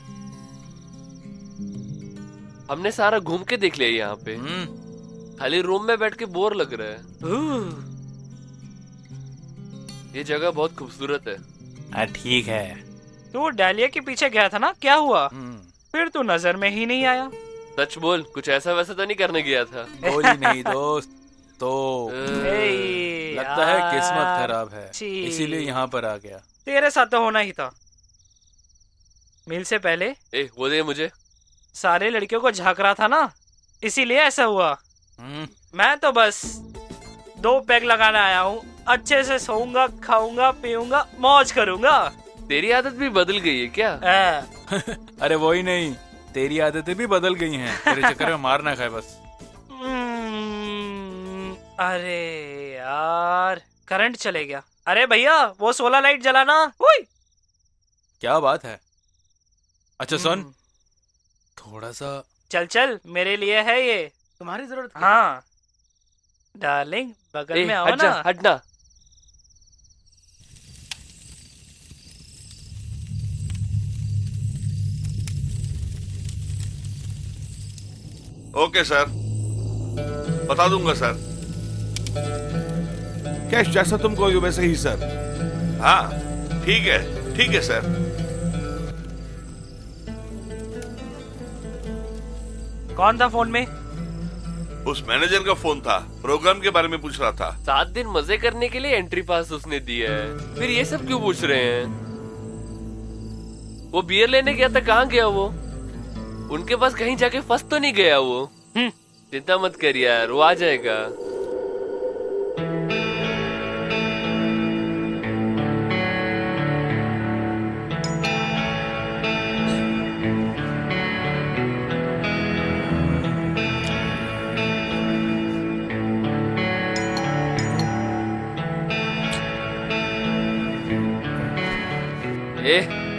S10: हमने सारा घूम के देख लिया यहाँ पे, खाली रूम में बैठ के बोर लग रहा है। ये जगह बहुत खूबसूरत है।
S7: ठीक है।
S11: तू डालिया के पीछे गया था ना, क्या हुआ? फिर तू नजर में ही नहीं आया।
S10: सच बोल, कुछ ऐसा वैसा तो नहीं करने गया था।
S7: बोली नहीं दोस्त, तो लगता है किस्मत खराब है,
S11: छी।
S7: इसीलिए यहाँ पर आ गया।
S11: तेरे साथ तो होना ही था। मिल से पहले
S10: वो दे मुझे।
S11: सारे लड़कियों को झांक रहा था ना, इसीलिए ऐसा हुआ। मैं तो बस 2 पैग लगाने आया हूँ। अच्छे से सोऊंगा, खाऊंगा, पीऊंगा, मौज करूंगा।
S10: तेरी आदत भी बदल गई है क्या?
S7: अरे वही नहीं, तेरी आदतें भी बदल गई हैं। तेरे चक्कर में मार ना खाए बस।
S11: अरे यार, करंट चले गया। अरे भैया, वो 16 लाइट जलाना।
S7: क्या बात है? अच्छा सुन, थोड़ा सा
S11: चल चल, मेरे लिए है ये।
S8: तुम्हारी जरूरत?
S11: हाँ डार्लिंग, बगल में आओ
S10: हट जा,
S11: ना।
S10: हटना।
S1: ओके सर, बता दूंगा सर। कैश जैसा तुम कहोगे वैसे ही सर। हाँ ठीक है सर।
S11: कौन था फोन में?
S1: उस मैनेजर का फोन था, प्रोग्राम के बारे में पूछ रहा था।
S10: 7 दिन मजे करने के लिए एंट्री पास उसने दिया है, फिर ये सब क्यों पूछ रहे हैं? वो बियर लेने गया था, कहाँ गया वो? उनके पास कहीं जाके फंस तो नहीं गया वो? चिंता मत कर यार, वो आ जाएगा।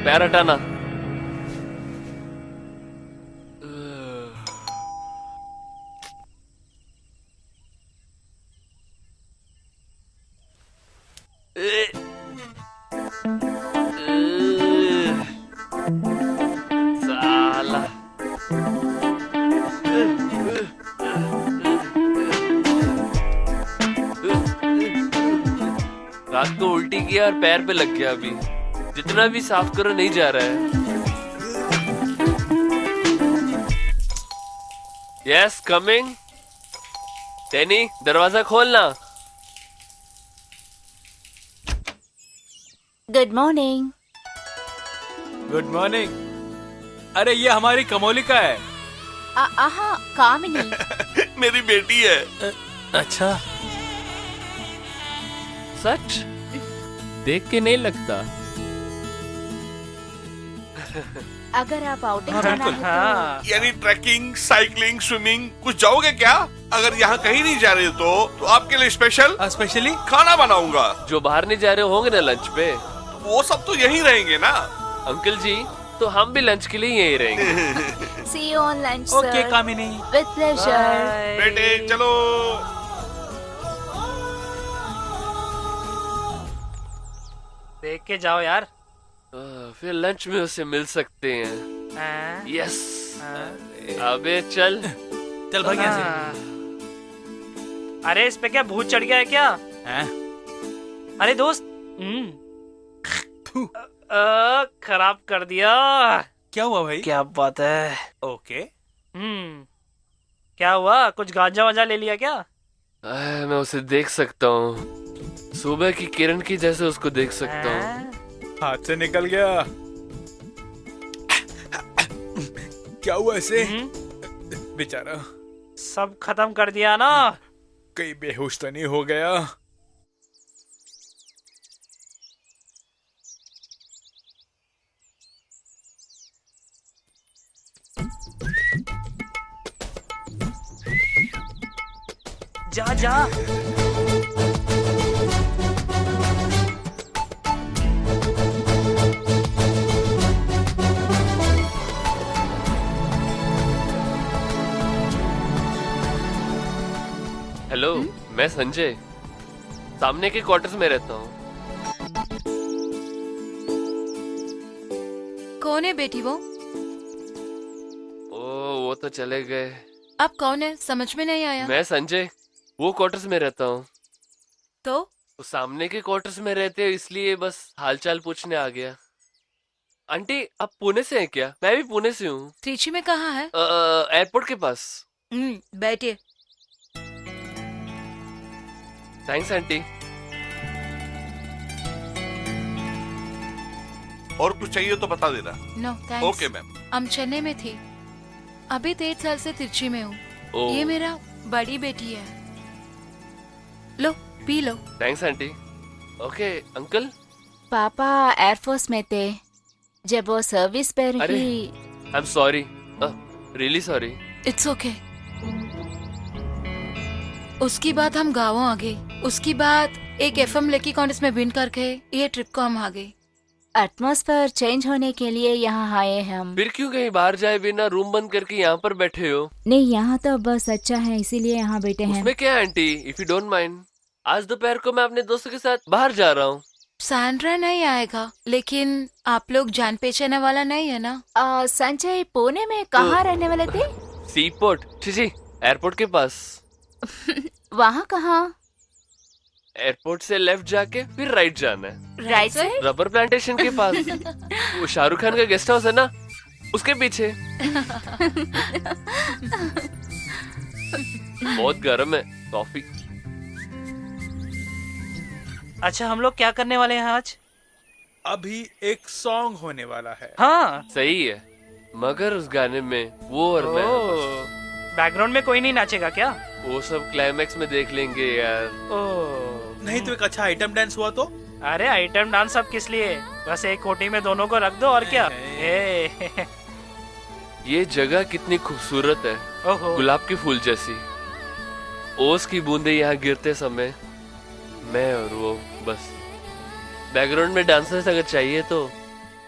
S10: पैर हटाना। साला रात को उल्टी किया और पैर पे लग गया। अभी जितना भी साफ करो नहीं जा रहा है। Yes coming. टेनी दरवाजा खोलना।
S3: Good morning.
S7: Good morning. अरे ये हमारी कमोलिका है।
S3: कामिनी।
S1: मेरी बेटी है।
S7: अच्छा
S10: सच? देख के नहीं लगता।
S3: अगर आप आउटिंग जाना है तो...
S1: यानी ट्रैकिंग, साइकिलिंग, स्विमिंग कुछ जाओगे क्या? अगर यहाँ कहीं नहीं जा रहे तो आपके लिए स्पेशली खाना बनाऊंगा।
S10: जो बाहर नहीं जा रहे होंगे ना लंच पे,
S1: तो वो सब तो यहीं रहेंगे ना।
S10: अंकल जी तो हम भी लंच के लिए यहीं रहेंगे।
S3: See you on lunch,
S7: okay
S3: sir.
S7: Kamini.
S3: With pleasure.
S1: बेटे चलो।
S11: देख के जाओ यार।
S10: फिर लंच में उसे मिल सकते हैं। यस। अबे चल
S7: भाग यहाँ से।
S11: अरे इस पे क्या भूत चढ़ गया है क्या? अरे दोस्त, खराब कर दिया।
S7: क्या हुआ भाई?
S11: क्या बात है।
S7: ओके।
S11: क्या हुआ, कुछ गांजा वांजा ले लिया क्या?
S10: मैं उसे देख सकता हूँ, सुबह की किरण की जैसे उसको देख सकता हूँ।
S7: हाथ से निकल गया। क्या हुआ ऐसे? बेचारा।
S11: सब खत्म कर दिया ना?
S7: कहीं बेहोश तो नहीं हो गया?
S11: जा जा।
S10: हेलो, मैं संजय, सामने के क्वार्टर्स में रहता हूँ।
S2: कौन है बेटी वो?
S10: वो तो चले गए।
S2: अब कौन है, समझ में नहीं आया।
S10: मैं संजय, वो क्वार्टर्स में रहता हूँ।
S2: तो
S10: वो सामने के क्वार्टर्स में रहते हो, इसलिए बस हालचाल पूछने आ गया। आंटी, आप पुणे से हैं क्या? मैं भी पुणे से हूँ।
S2: त्रिची में कहाँ है?
S10: एयरपोर्ट के पास।
S2: बैठिए।
S10: Thanks aunty.
S1: और कुछ चाहिए तो बता देना।
S2: No thanks.
S1: Okay ma'am.
S2: हम चेन्नई में थी, अभी 13 साल से तिरची में हूँ। ये मेरा बड़ी बेटी है, लो पी लो।
S10: Thanks aunty. Okay uncle?
S3: पापा एयरफोर्स में थे, जब वो सर्विस पर
S10: अरे,
S3: ही।
S10: I am sorry, really sorry.
S2: It's okay. उसकी बाद हम गाँव आ गए, उसकी बाद एक FM लकी कॉन्टेस्ट में विन करके ये ट्रिप को हम आ गए।
S3: एटमॉस्फेयर चेंज होने के लिए यहाँ आए हम।
S10: फिर क्यों कहीं बाहर जाए बिना रूम बंद करके यहाँ पर बैठे हो?
S3: नहीं, यहाँ तो बस अच्छा है, इसीलिए यहाँ बैठे हैं।
S10: उसमें क्या है aunty, if you don't mind? आज दोपहर को मैं अपने दोस्तों के साथ बाहर जा रहा हूँ।
S2: सैंड्रा नहीं आएगा, लेकिन आप लोग जान पहचाने वाला नहीं है ना?
S3: संजय पुणे में कहाँ रहने वाले थे?
S10: सी पोर्ट, जी एयरपोर्ट के पास।
S3: वहाँ कहाँ?
S10: एयरपोर्ट से लेफ्ट जाके फिर राइट जाना है।
S3: Right side?
S10: रबर प्लांटेशन के पास। वो शाहरुख खान का गेस्ट हाउस है ना, उसके पीछे। बहुत गर्म है कॉफी।
S11: अच्छा, हम लोग क्या करने वाले हैं आज?
S7: अभी एक सॉन्ग होने वाला है।
S11: हाँ
S10: सही है, मगर उस गाने में वो और मैं।
S11: बैकग्राउंड में कोई नहीं नाचेगा क्या?
S10: वो सब क्लाइमैक्स में देख लेंगे यार।
S7: नहीं तो एक अच्छा आइटम डांस हुआ तो?
S11: अरे आइटम डांस अब किस लिए, बस एक कोटी में दोनों को रख दो और क्या।
S10: ये जगह कितनी खूबसूरत है, गुलाब के फूल जैसी। ओस की बूंदे यहाँ गिरते समय मैं और वो बस। बैकग्राउंड में डांसर्स अगर चाहिए तो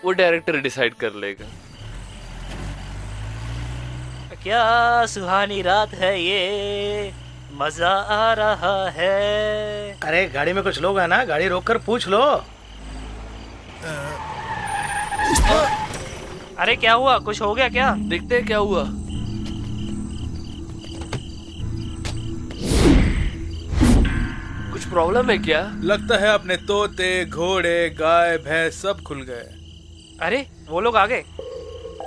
S10: वो डायरेक्टर डिसाइड कर लेगा।
S11: क्या सुहानी रात है ये, मजा आ रहा है।
S8: अरे गाड़ी में कुछ लोग हैं ना, गाड़ी रोककर पूछ लो।
S11: अरे क्या हुआ, कुछ हो गया क्या?
S10: देखते हैं क्या हुआ। कुछ प्रॉब्लम है क्या?
S7: लगता है अपने तोते, घोड़े, गाय, भैंस सब खुल गए।
S11: अरे वो लोग आ गए।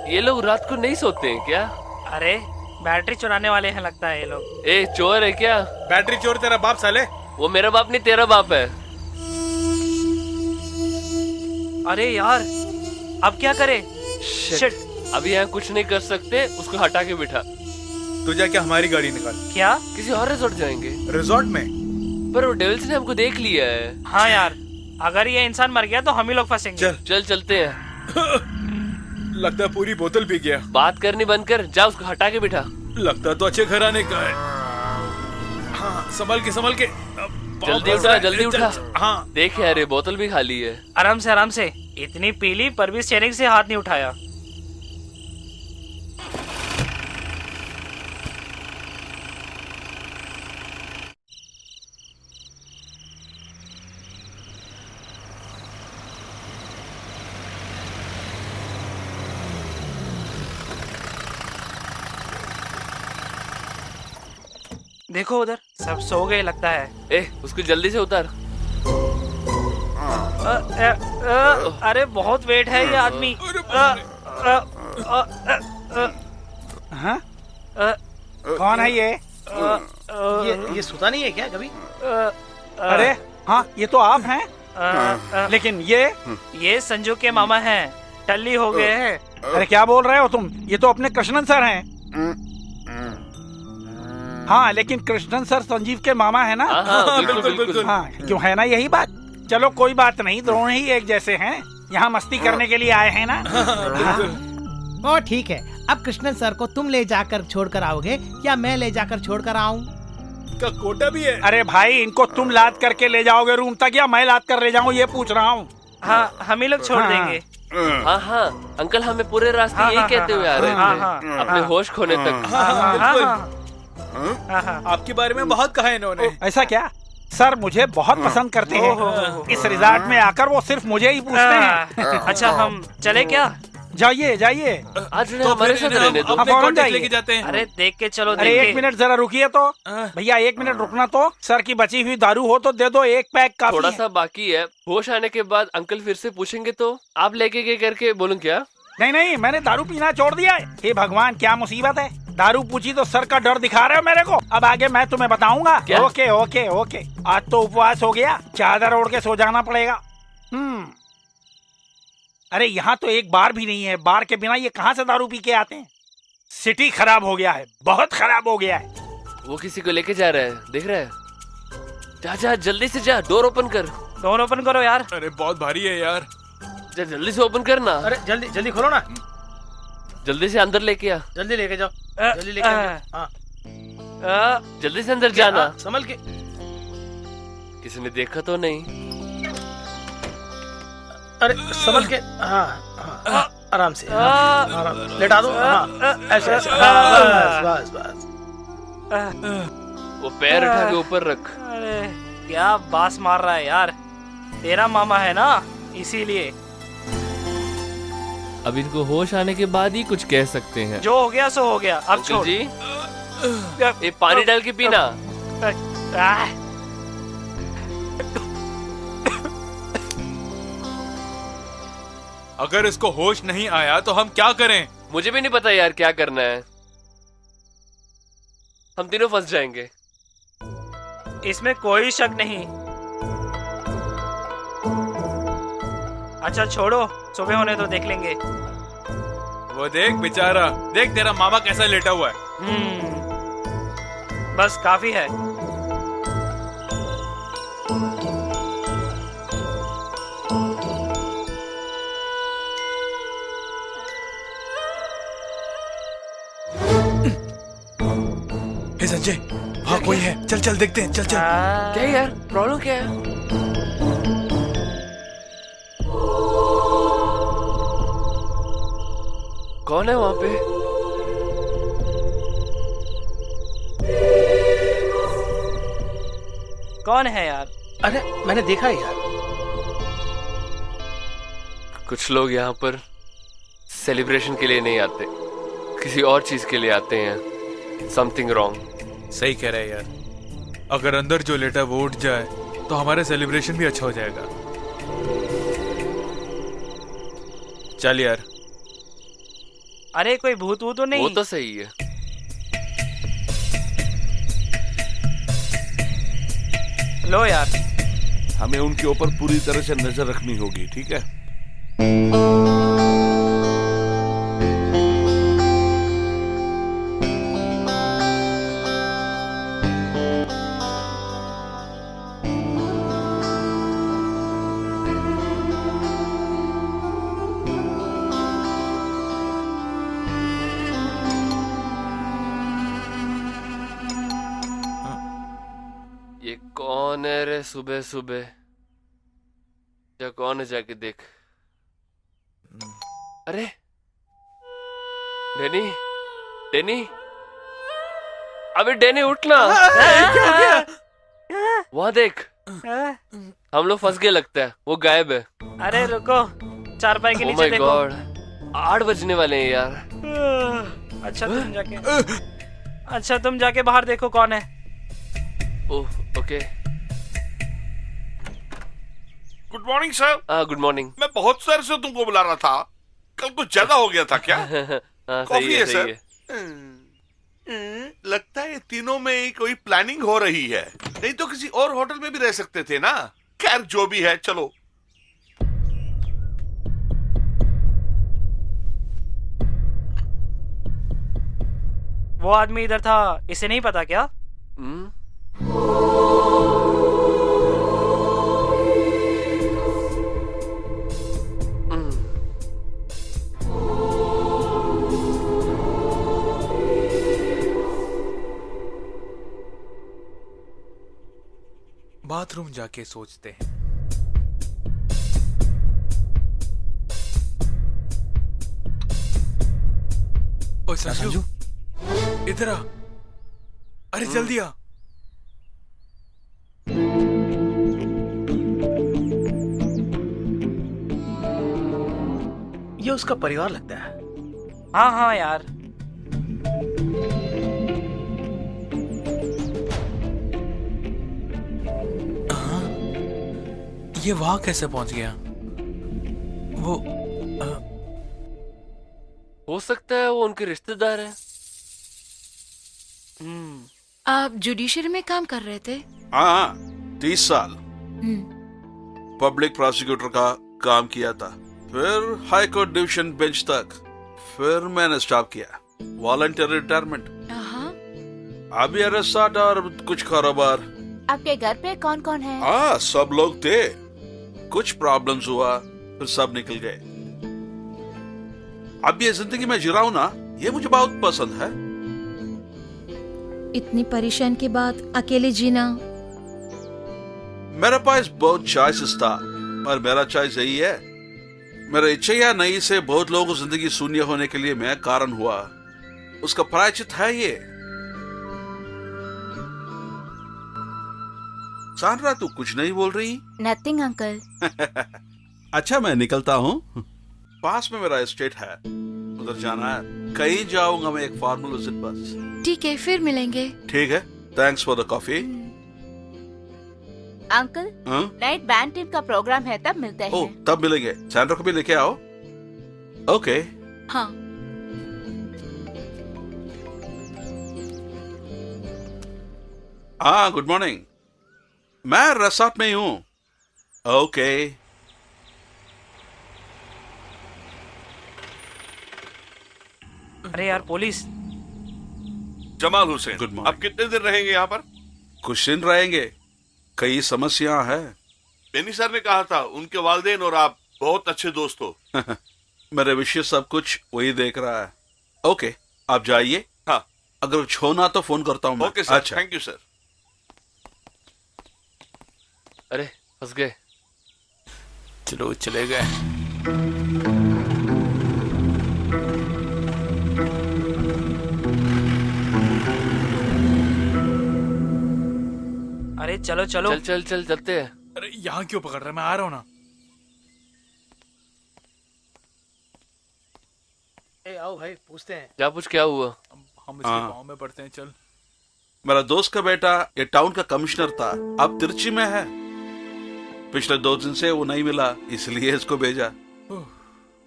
S10: ये लोग रात को नहीं सोते हैं क्या?
S11: अरे बैटरी चुराने वाले हैं लगता है ये लोग।
S10: ए चोर है क्या?
S7: बैटरी चोर तेरा बाप साले।
S10: वो मेरा बाप नहीं, तेरा बाप है।
S11: अरे यार अब क्या करें?
S10: शिट, अभी यहाँ कुछ नहीं कर सकते, उसको हटा के बिठा।
S7: तू जाके हमारी गाड़ी निकाल।
S11: क्या?
S10: किसी और रिजॉर्ट जाएंगे।
S7: रिजॉर्ट में?
S10: पर वो डेविल्स ने हमको देख लिया है।
S11: हाँ यार, अगर ये इंसान मर गया तो हम ही लोग फंसेंगे।
S10: चल चलते हैं।
S7: लगता है पूरी बोतल पी गया।
S10: बात करनी बंद कर, जा उसको हटा के बिठा।
S7: लगता तो अच्छे घर आने का है। हाँ, संभल के
S10: जल्दी उठा, जल्दी उठा।
S7: हाँ
S10: देख यार, ये बोतल भी खाली है।
S11: आराम से आराम से। इतनी पीली पर भी स्टीयरिंग से हाथ नहीं उठाया। देखो उधर सब सो गए लगता है।
S10: ए, उसको जल्दी से उतार।
S11: अरे बहुत वेट है ये आदमी।
S13: हाँ? कौन है ये?
S8: ये सुता नहीं है क्या कभी?
S13: अरे हाँ, ये तो आप हैं। लेकिन ये
S11: संजू के मामा हैं, टल्ली हो गए हैं।
S13: अरे क्या बोल रहे हो तुम? ये तो अपने कृष्णन सर हैं। हाँ, लेकिन कृष्णन सर संजीव के मामा है ना?
S10: बिल्कुल।
S13: हाँ, क्यों है ना यही बात। चलो कोई बात नहीं, दोनों ही एक जैसे हैं। यहाँ मस्ती करने के लिए आए हैं ना?
S14: ओ ठीक है, अब कृष्णन सर को तुम ले जाकर छोड़कर आओगे या मैं ले जाकर छोड़कर आऊं?
S7: का कोटा भी है।
S13: अरे भाई, इनको तुम लाद करके ले जाओगे रूम तक या मैं लाद कर ले जाऊँ, ये पूछ रहा हूँ।
S11: हाँ, हम ही लोग छोड़ देंगे।
S10: हाँ, अंकल हमें पूरे रास्ते यही कहते हुए आ रहे थे, अपने होश खोने तक।
S7: आपके बारे में बहुत कहा इन्होंने।
S13: ऐसा क्या? सर मुझे बहुत पसंद करते हैं। इस रिजॉर्ट में आकर वो सिर्फ मुझे ही पूछते हैं।
S11: अच्छा, हम चले क्या?
S13: जाइए जाइए।
S10: आज हमारे साथ रहने दो।
S13: फौरन जाइए।
S7: लेके जाते हैं।
S11: अरे देख के चलो।
S13: अरे एक मिनट जरा रुकिए तो भैया, 1 मिनट रुकना तो। सर की बची हुई दारू हो तो दे दो, 1 पैक काफी
S10: थोड़ा
S13: है।
S10: सा बाकी है। होश आने के बाद अंकल फिर से पूछेंगे तो आप लेके गए करके बोलूं क्या?
S13: नहीं, मैंने दारू पीना छोड़ दिया है। हे भगवान, क्या मुसीबत है। दारू पूछी तो सर का डर दिखा रहे हो मेरे को। अब आगे मैं तुम्हें बताऊंगा। Okay okay okay. आज तो उपवास हो गया, चादर ओढ़ के सो जाना पड़ेगा। अरे यहाँ तो एक बार भी नहीं है। बार के बिना ये कहाँ से दारू पी के आते हैं? सिटी खराब हो गया है, बहुत खराब हो गया है।
S10: वो किसी को लेके जा रहा है, देख रहा है? जा जल्दी से जा, डोर ओपन कर।
S11: डोर ओपन करो यार।
S7: अरे बहुत भारी है यार।
S10: जा जल्दी से ओपन करना।
S8: अरे जल्दी खोलो ना।
S10: जल्दी से अंदर लेके आ।
S8: जल्दी लेके जाओ, जल्दी लेके आओ।
S10: जल्दी से अंदर जाना।
S8: संभल के।
S10: किसी ने देखा तो नहीं?
S8: अरे संभल के। हाँ, आराम से। आराम लेटा दो। हाँ, ऐसे बस।
S10: वो पैर उठा के ऊपर रख।
S11: अरे क्या बास मार रहा है यार। तेरा मामा है ना, इसीलिए।
S10: अब इनको होश आने के बाद ही कुछ कह सकते हैं।
S11: जो हो गया सो हो गया, अब छोड़।
S10: जी, ये पानी डाल के पीना।
S7: अगर इसको होश नहीं आया तो हम क्या करें?
S10: मुझे भी नहीं पता यार क्या करना है। हम तीनों फंस जाएंगे।
S11: इसमें कोई शक नहीं। अच्छा छोड़ो, सुबह होने तो देख लेंगे।
S7: वो देख बेचारा, देख तेरा मामा कैसा लेटा हुआ है।
S11: बस काफी है।
S7: हे संजय, वहाँ कोई है। चल देखते हैं। चल।
S10: क्या यार, प्रॉब्लम क्या है? कौन है वहाँ पे?
S11: कौन है यार?
S8: अरे मैंने देखा है यार।
S10: कुछ लोग यहाँ पर सेलिब्रेशन के लिए नहीं आते, किसी और चीज के लिए आते हैं। Something wrong.
S7: सही कह रहे यार। अगर अंदर जो लेटा वो उठ जाए तो हमारा सेलिब्रेशन भी अच्छा हो जाएगा। चल यार।
S11: अरे कोई भूत तो नहीं?
S10: वो तो सही है।
S11: लो यार।
S1: हमें उनके ऊपर पूरी तरह से नजर रखनी होगी, ठीक है?
S10: ये कौन है रे सुबह सुबह? क्या कौन है, जाके देख। अरे डेनी, अबे डेनी उठना। वहाँ देख, हम लोग फंस गए लगता है। वो गायब है।
S11: अरे रुको, चारपाई के नीचे देखो।
S10: गॉड, 8 बजने वाले हैं यार।
S11: अच्छा तुम जाके बाहर देखो कौन है।
S10: Oh okay.
S1: Good morning sir.
S10: Good morning.
S1: मैं बहुत सर से तुमको बुला रहा था, कल कुछ ज्यादा हो गया था क्या?
S10: हाँ,
S1: कॉफी
S10: सही
S1: है
S10: सही
S1: सर। लगता है तीनों में ही कोई प्लानिंग हो रही है, नहीं तो किसी और होटल में भी रह सकते थे ना। खैर जो भी है, चलो।
S11: वो आदमी इधर था, इसे नहीं पता क्या?
S7: बाथरूम जाके सोचते हैं। ओए संजू, इधर आ। अरे जल्दी आ।
S8: ये उसका परिवार लगता है।
S11: हाँ हाँ यार।
S7: ये वहां कैसे पहुंच गया? वो
S10: हो सकता है वो उनके रिश्तेदार हैं।
S2: आप जुडिशरी में काम कर रहे थे?
S9: हाँ, 30 साल पब्लिक प्रोसिक्यूटर का काम किया था, फिर हाई कोर्ट डिवीजन बेंच तक, फिर मैंने स्टॉप किया, वॉलंटियर रिटायरमेंट। अभी रिसोर्ट और कुछ कारोबार।
S3: आपके घर पे कौन कौन है?
S9: हाँ, सब लोग थे। कुछ प्रॉब्लम्स हुआ, फिर सब निकल गए। अब ये जिंदगी में जी रहा हूँ ना, ये मुझे बहुत पसंद है।
S2: इतनी परेशान के बाद अकेले जीना।
S9: मेरे पास बहुत चॉइसेस था, पर मेरा चॉइस यही है। मेरा इच्छा या नहीं से बहुत लोगों को जिंदगी शून्य होने के लिए मैं कारण हुआ, उसका प्रायश्चित है ये। सानरा, तू कुछ नहीं बोल रही?
S3: Nothing uncle.
S9: अच्छा, मैं निकलता हूँ। पास में मेरा एस्टेट है, उधर जाना है। कहीं जाऊंगा मैं एक फॉर्मल विजिट बस।
S2: ठीक है, फिर मिलेंगे।
S9: ठीक है, thanks for the coffee.
S3: Uncle, night band team का प्रोग्राम है, तब मिलते हैं।
S9: ओह, तब मिलेंगे। सैंड्रा को भी लेके आओ। ओके।
S2: हाँ।
S9: हाँ, गुड मॉर्निंग। मैं रिसोर्ट में ही हूँ। ओके।
S11: अरे यार, police.
S1: Jamal Hussain,
S9: good morning.
S1: अब कितने दिन रहेंगे यहाँ पर?
S9: कुछ दिन रहेंगे, कई समस्या है।
S1: बेनी सर ने कहा था उनके वालिदैन और आप बहुत अच्छे दोस्त हो।
S9: मेरे विषय सब कुछ वही देख रहा है। ओके, आप जाइए।
S1: हाँ,
S9: अगर कुछ होना तो फोन करता हूँ मैं।
S1: Okay sir.
S9: अच्छा,
S1: थैंक यू सर।
S10: अरे फंस गए।
S7: चलो चले गए।
S11: अरे चलो चलो।
S10: चल चल चल चलते हैं।
S7: अरे यहाँ क्यों पकड़ रहा है? मैं आ रहा हूँ ना।
S8: ए, आओ भाई, पूछते हैं।
S10: क्या पूछ, क्या हुआ?
S7: हम इसके पाँव में पड़ते हैं। चल।
S9: मेरा दोस्त का बेटा ये टाउन का कमिश्नर था, अब तिरची में है। पिछले 2 दिन से वो नहीं मिला, इसलिए इसको भेजा।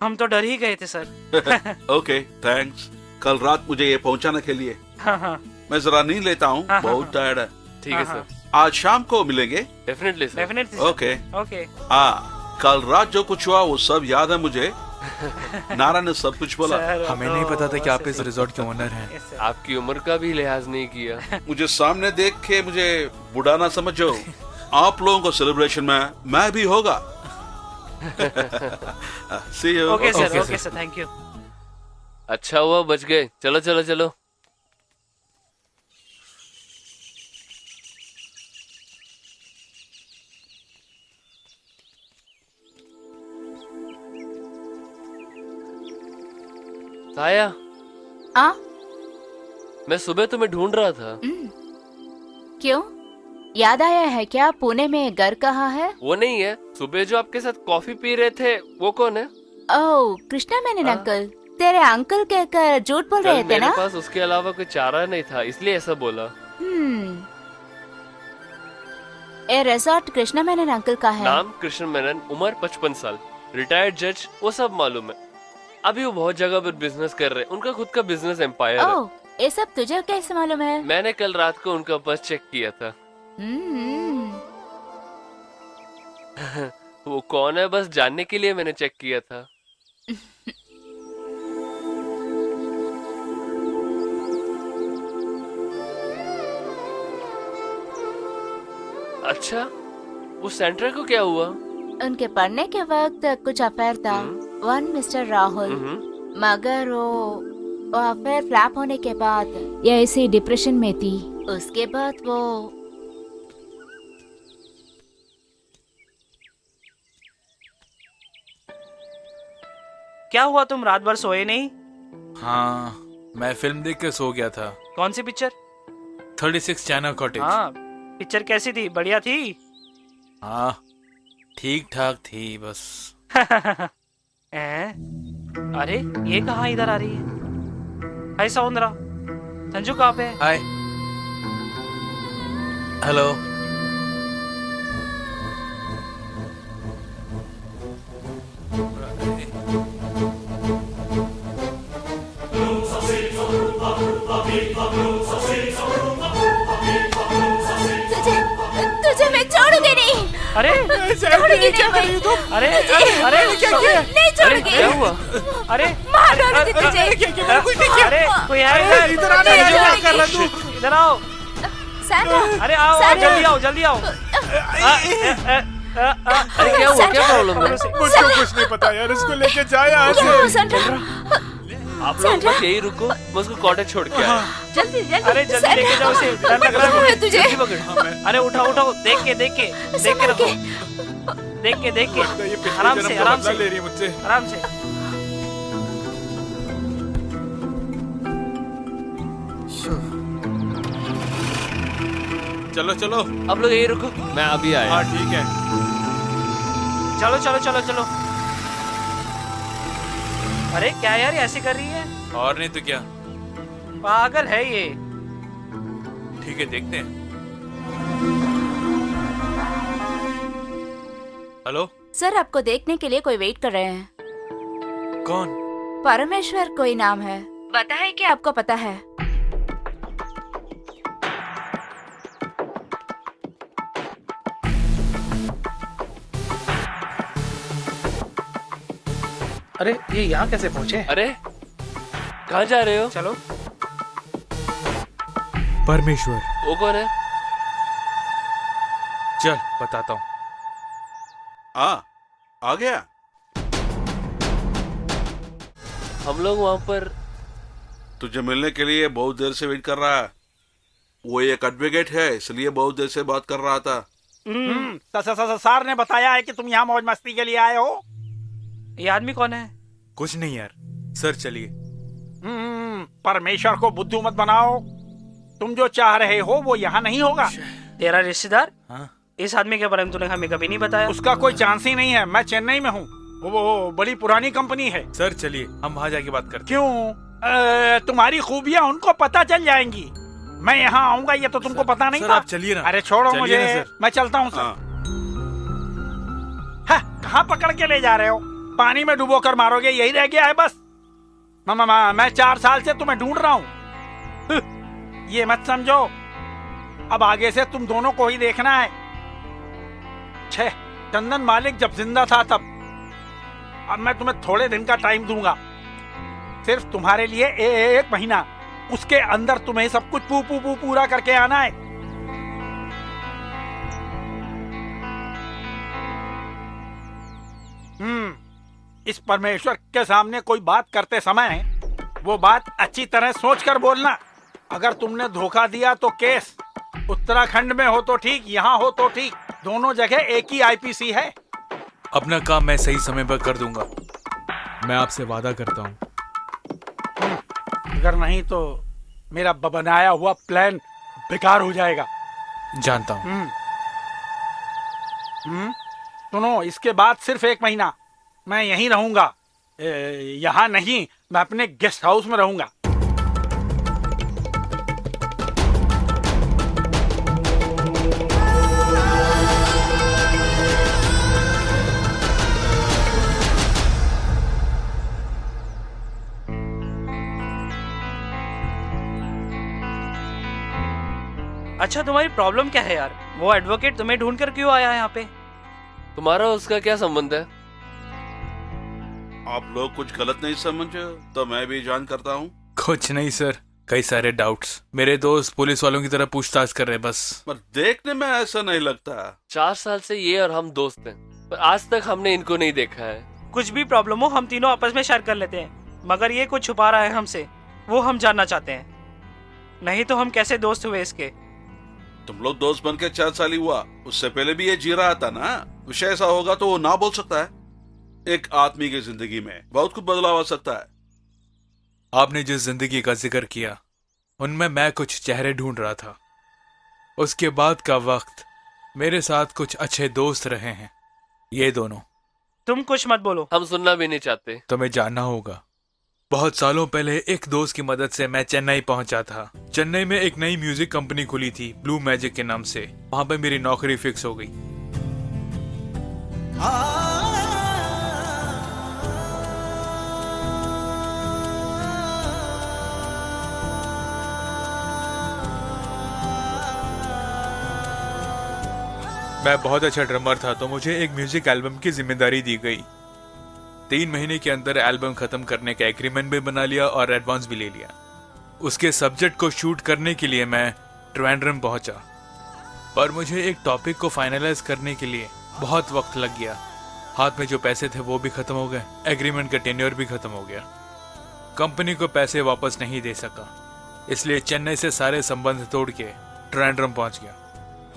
S11: हम तो डर ही गए थे सर।
S9: Okay, thanks. कल रात मुझे ये पहुंचाने के लिए।
S11: हाँ हाँ।
S9: मैं जरा नींद लेता हूँ, बहुत टायर्ड है।
S10: ठीक है सर।
S9: आज शाम को मिलेंगे।
S10: Definitely sir.
S11: Definitely.
S9: Okay
S11: okay.
S9: हाँ, कल रात जो कुछ हुआ वो सब याद है मुझे। नारा ने सब कुछ बोला।
S7: हमें नहीं पता था कि आप इस रिजॉर्ट के ओनर हैं।
S10: आपकी उम्र का भी लिहाज नहीं किया।
S9: मुझे सामने देख के मुझे बुढ़ा ना समझो। आप लोगों को सेलिब्रेशन में मैं भी होगा। See you.
S11: Okay sir, okay sir, thank you.
S10: अच्छा हुआ बच गए। चलो चलो चलो। साया, मैं सुबह तुम्हें ढूंढ रहा था।
S3: क्यों, याद आया है क्या? पुणे में घर कहाँ है?
S10: वो नहीं है, सुबह जो आपके साथ कॉफी पी रहे थे वो कौन है?
S3: ओह, कृष्णा मेनन अंकल। तेरे अंकल कहकर झूठ बोल रहे थे
S10: मेरे
S3: ना?
S10: पास उसके अलावा कोई चारा नहीं था, इसलिए ऐसा बोला।
S3: ये रिजॉर्ट कृष्णा मेनन अंकल का है।
S10: नाम कृष्ण मेनन, उम्र 55 साल, रिटायर्ड जज, वो सब मालूम है। अभी वो बहुत जगह पर बिजनेस कर रहे हैं, उनका खुद का बिजनेस एम्पायर है।
S3: ओह, ये सब तुझे कैसे मालूम है?
S10: मैंने कल रात को उनका पर्स चेक किया था। वो कौन है बस जानने के लिए मैंने चेक किया था। अच्छा, वो सेंट्रा को क्या हुआ?
S3: उनके पढ़ने के वक्त कुछ अफेयर था, वन मिस्टर राहुल, मगर वो अफेयर फ्लैप होने के बाद ये ऐसी डिप्रेशन में थी। उसके बाद वो
S11: क्या हुआ, तुम रात भर सोए नहीं?
S7: हाँ, मैं फिल्म देख के सो गया था।
S11: कौन सी पिक्चर?
S7: 36 China cottage.
S11: हाँ, पिक्चर कैसी थी? बढ़िया थी?
S7: हाँ, ठीक ठाक थी बस।
S11: अरे ये कहाँ इधर आ रही है? हाय सौंदरा, संजू कहाँ पे है?
S7: हाय, हेलो।
S3: तुझे मैं छोड़ूंगी नहीं।
S11: अरे
S3: छोड़ूंगी नहीं मैं।
S11: अरे अरे
S3: क्या किया? नहीं छोड़ूंगी।
S10: क्या हुआ?
S11: अरे
S3: मार डालूंगी तुझे।
S11: अरे कोई है
S3: इधर आ, क्या कर रहा तू?
S11: इधर आओ।
S3: सैंड्रा,
S11: अरे आओ जल्दी आओ जल्दी आओ।
S10: अरे क्या हुआ, क्या प्रॉब्लम है?
S7: मुझको कुछ नहीं पता यार, इसको लेके जा यहाँ से।
S10: आप लोग बस यही रुको, मैं उसको कॉटेज छोड़ के आया।
S3: जल्दी जल्दी।
S11: अरे जल्दी लेके जाओ उसे, डर लग रहा है
S3: तुझे।
S11: जल्दी पकड़। अरे उठाओ उठाओ, देख के रखो, देख के आराम से
S7: ले रही है मुझसे।
S11: आराम से।
S7: चलो चलो,
S10: आप लोग यही रुको, मैं अभी आया।
S7: हाँ ठीक है।
S11: चलो चलो चलो चलो। अरे क्या यार ऐसे कर रही है?
S7: और नहीं तो क्या,
S11: पागल है ये।
S7: ठीक है देखते हैं। हेलो
S3: सर, आपको देखने के लिए कोई वेट कर रहे हैं।
S7: कौन?
S3: परमेश्वर कोई नाम है, पता है कि आपको पता है?
S8: अरे ये यहाँ कैसे पहुँचे?
S10: अरे कहाँ जा रहे हो?
S11: चलो।
S7: परमेश्वर।
S10: वो कौन है?
S7: चल बताता हूँ।
S9: आ गया।
S10: हम लोग वहाँ पर
S9: तुझे मिलने के लिए बहुत देर से वेट कर रहा है। वो एक एडवोकेट है, इसलिए बहुत देर से बात कर रहा था।
S13: सर ने बताया है कि तुम यहाँ मौज मस्ती के लिए आए हो।
S11: ये आदमी कौन है?
S7: कुछ नहीं यार, सर चलिए।
S13: परमेश्वर को बुद्धू मत बनाओ। तुम जो चाह रहे हो वो यहाँ नहीं होगा।
S11: तेरा रिश्तेदार?
S7: हाँ?
S11: इस आदमी के बारे में तूने हमें कभी नहीं बताया।
S13: उसका कोई चांस ही नहीं है। मैं चेन्नई में हूँ, वो बड़ी पुरानी कंपनी है।
S7: सर चलिए, हम वहाँ जाके बात करते।
S13: क्यों? तुम्हारी खूबियाँ उनको पता चल जाएंगी। मैं यहाँ आऊंगा ये तो तुमको पता नहीं
S7: सर,
S13: था।
S7: आप चलिए ना।
S13: अरे छोड़ो
S7: चलिए
S13: मुझे,
S7: ना सर।
S13: मैं चलता हूँ सर। कहाँ पकड़ के ले जा रहे हो? पानी में डुबो कर मारोगे, यही रह गया है बस। मैं 4 साल से तुम्हें ढूंढ रहा हूँ। ये मत समझो, अब आगे से तुम दोनों को ही देखना है। छे, चंदन मालिक जब जिंदा था तब। अब मैं तुम्हें थोड़े दिन का टाइम दूंगा, सिर्फ तुम्हारे लिए 1 महीना। उसके अंदर तुम्हें सब कुछ पूरा करके आना है। इस परमेश्वर के सामने कोई बात करते समय वो बात अच्छी तरह सोचकर बोलना। अगर तुमने धोखा दिया तो केस उत्तराखंड में हो तो ठीक, यहाँ हो तो ठीक, दोनों जगह एक ही आईपीसी है।
S7: अपना काम मैं सही समय पर कर दूंगा, मैं आपसे वादा करता हूँ।
S13: अगर नहीं तो मेरा बनाया हुआ प्लान बेकार हो जाएगा।
S7: जानता हूँ।
S13: सुनो, इसके बाद सिर्फ 1 महीना मैं यहीं रहूंगा। यहाँ नहीं, मैं अपने गेस्ट हाउस में रहूंगा।
S11: अच्छा तुम्हारी प्रॉब्लम क्या है यार? वो एडवोकेट तुम्हें ढूंढ कर क्यों आया है यहाँ पे?
S10: तुम्हारा उसका क्या संबंध है?
S9: आप लोग कुछ गलत नहीं समझे तो मैं भी जान करता हूँ।
S7: कुछ नहीं सर, कई सारे डाउट्स। मेरे दोस्त पुलिस वालों की तरह पूछताछ कर रहे हैं बस।
S9: पर देखने में ऐसा नहीं लगता।
S10: 4 साल से ये और हम दोस्त हैं, पर आज तक हमने इनको नहीं देखा है।
S11: कुछ भी प्रॉब्लम हो हम तीनों आपस में शेयर कर लेते हैं, मगर ये कुछ छुपा रहा है हमसे, वो हम जानना चाहते हैं। नहीं तो हम कैसे दोस्त हुए इसके?
S9: तुम लोग दोस्त बन के 4 साल ही हुआ, उससे पहले भी ये जी रहा था ना। विषय ऐसा होगा तो वो ना बोल सकता है। एक आदमी की जिंदगी में बहुत कुछ बदलाव आ सकता है।
S7: आपने जिस जिंदगी का जिक्र किया उनमें मैं कुछ चेहरे ढूंढ रहा था। उसके बाद का वक्त मेरे साथ कुछ अच्छे दोस्त रहे हैं, ये दोनों।
S11: तुम कुछ मत बोलो,
S10: हम सुनना भी नहीं चाहते।
S7: तुम्हें जानना होगा, बहुत सालों पहले एक दोस्त की मदद से मैं चेन्नई पहुंचा था। चेन्नई में एक नई म्यूजिक कंपनी खुली थी ब्लू मैजिक के नाम से। वहां पे मेरी नौकरी फिक्स हो गई। मैं बहुत अच्छा ड्रमर था तो मुझे एक म्यूजिक एल्बम की जिम्मेदारी दी गई। 3 महीने के अंदर एल्बम खत्म करने का एग्रीमेंट भी बना लिया और एडवांस भी ले लिया। उसके सब्जेक्ट को शूट करने के लिए मैं ट्रिवेंड्रम पहुंचा, पर मुझे एक टॉपिक को फाइनलाइज करने के लिए बहुत वक्त लग गया। हाथ में जो पैसे थे वो भी खत्म हो गए, एग्रीमेंट का टेन्योर भी खत्म हो गया। कंपनी को पैसे वापस नहीं दे सका, इसलिए चेन्नई से सारे संबंध तोड़ के ट्रिवेंड्रम पहुंच गया।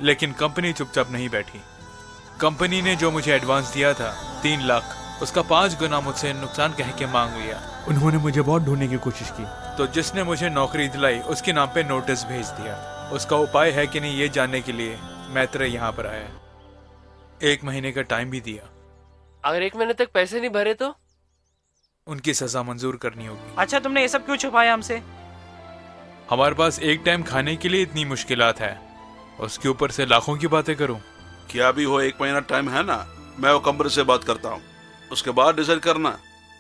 S7: लेकिन कंपनी चुपचाप नहीं बैठी। कंपनी ने जो मुझे एडवांस दिया था 3 लाख, उसका 5 गुना मुझसे नुकसान कह के मांग लिया। उन्होंने मुझे बहुत ढूंढने की कोशिश की, तो जिसने मुझे नौकरी दिलाई उसके नाम पे नोटिस भेज दिया। उसका उपाय है कि नहीं ये जानने के लिए मैं तेरे यहाँ पर आया। 1 महीने का टाइम भी दिया।
S10: अगर 1 महीने तक पैसे नहीं भरे तो?
S7: उनकी सजा मंजूर करनी होगी।
S11: अच्छा तुमने ये सब क्यों छुपाया हमसे?
S7: हमारे पास एक टाइम खाने के लिए इतनी मुश्किलात है, उसके ऊपर से लाखों की बातें करूं।
S9: क्या भी हो, 1 महीना टाइम है ना। मैं वो कंपनी से बात करता हूँ, उसके बाद डिसाइड करना।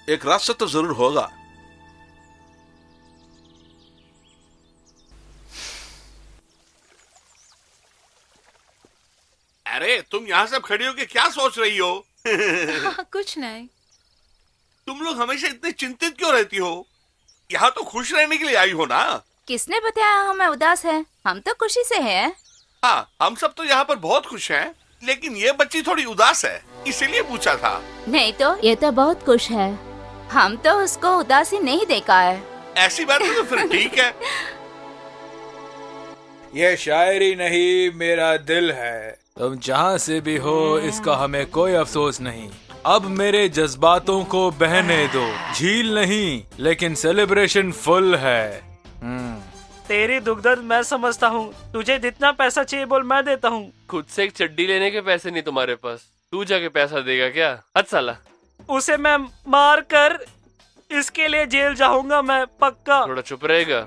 S9: एक रास्ता तो जरूर होगा।
S1: अरे तुम यहाँ सब खड़ी हो के क्या सोच रही हो?
S2: कुछ नहीं।
S1: तुम लोग हमेशा इतने चिंतित क्यों रहती हो? यहाँ तो खुश रहने के लिए आई हो ना।
S3: किसने बताया हमें उदास है? हम तो खुशी से हैं।
S1: हाँ, हम सब तो यहाँ पर बहुत खुश हैं, लेकिन ये बच्ची थोड़ी उदास है, इसीलिए पूछा था।
S3: नहीं तो ये तो बहुत खुश है। हम तो उसको उदासी नहीं देखा है।
S1: ऐसी बात है तो फिर ठीक है।
S7: ये शायरी नहीं, मेरा दिल है। तुम जहाँ से भी हो इसका हमें कोई अफसोस नहीं। अब मेरे जज्बातों को बहने दो। झील नहीं लेकिन सेलिब्रेशन फुल है।
S11: तेरी दुख दर्द मैं समझता हूँ। तुझे जितना पैसा चाहिए बोल, मैं देता हूँ।
S10: खुद से एक चड्डी लेने के पैसे नहीं तुम्हारे पास, तू जाके पैसा देगा क्या? हद साला।
S11: उसे मैं मार कर इसके लिए जेल जाऊंगा मैं, पक्का।
S10: थोड़ा चुप रहेगा?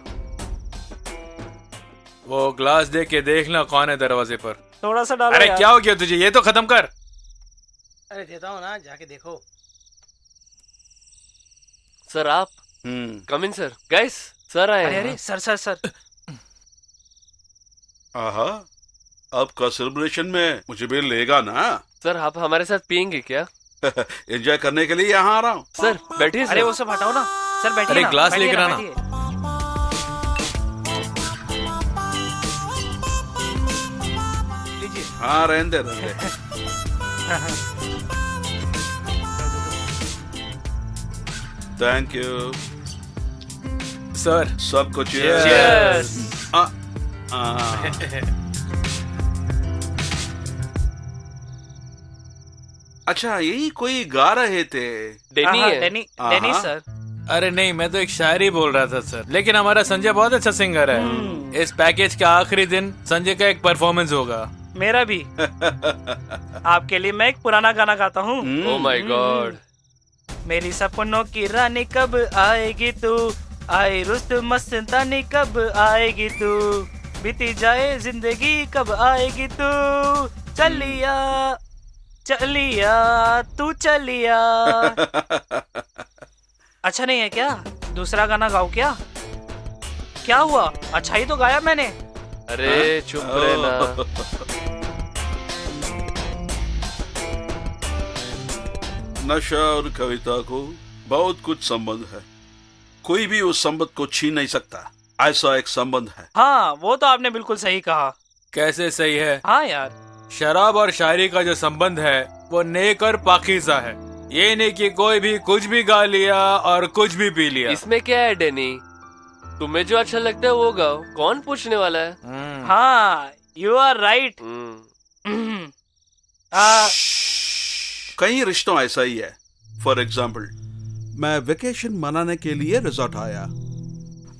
S7: वो ग्लास दे के देखना कौन है दरवाजे पर।
S11: थोड़ा सा डालो
S7: अरे
S11: यार।
S7: क्या हो गया तुझे? ये तो खत्म कर।
S14: अरे देता हूँ ना, जाके देखो।
S10: सर आप कम इन सर। गाइस सर आए।
S11: अरे सर सर सर।
S9: आहा, अब का सेलिब्रेशन में मुझे भी लेगा ना?
S10: सर आप हमारे साथ पियेंगे क्या?
S9: एंजॉय करने के लिए यहाँ आ रहा हूँ।
S10: सर बैठिए।
S11: अरे वो सब हटाओ ना सर, बैठिए।
S7: अरे
S11: ना,
S7: ग्लास
S11: बैठिए
S7: लेकर
S11: ना,
S7: आना।
S11: बैठिए। लीजिए।
S9: हाँ रहने दे। Thank you
S7: sir.
S9: सबको
S10: Cheers।
S9: अच्छा, यही कोई गा रहे थे?
S10: डेनी है।
S11: डेनी सर।
S7: अरे नहीं, मैं तो एक शायरी बोल रहा था सर। लेकिन हमारा संजय बहुत अच्छा सिंगर है। इस पैकेज का आखिरी दिन संजय का एक परफॉर्मेंस होगा।
S11: मेरा भी। आपके लिए मैं एक पुराना गाना गाता हूँ।
S10: Oh my God.
S11: मेरी सपनों की रानी कब आएगी तू, आए रुस्त मस्तानी कब आएगी तू, बीती जाए जिंदगी कब आएगी तू, चलिया चलिया तू चलिया। अच्छा नहीं है क्या? दूसरा गाना गाओ क्या? क्या हुआ? अच्छा ही तो गाया मैंने।
S10: अरे चुप रहना।
S9: नशा और कविता को बहुत कुछ संबंध है, कोई भी उस संबंध को छीन नहीं सकता, ऐसा एक संबंध है।
S11: हाँ वो तो आपने बिल्कुल सही कहा।
S7: कैसे सही है?
S11: हाँ यार,
S7: शराब और शायरी का जो संबंध है वो नेक और पाकीज़ा है। ये नहीं कि कोई भी कुछ भी गा लिया और कुछ भी पी लिया।
S10: इसमें क्या है डैनी, तुम्हें जो अच्छा लगता है वो गाओ, कौन पूछने वाला है।
S11: हाँ यू आर राइट।
S9: कई रिश्तों ऐसा ही है। फॉर एग्जाम्पल, मैं वेकेशन मनाने के लिए रिजॉर्ट आया,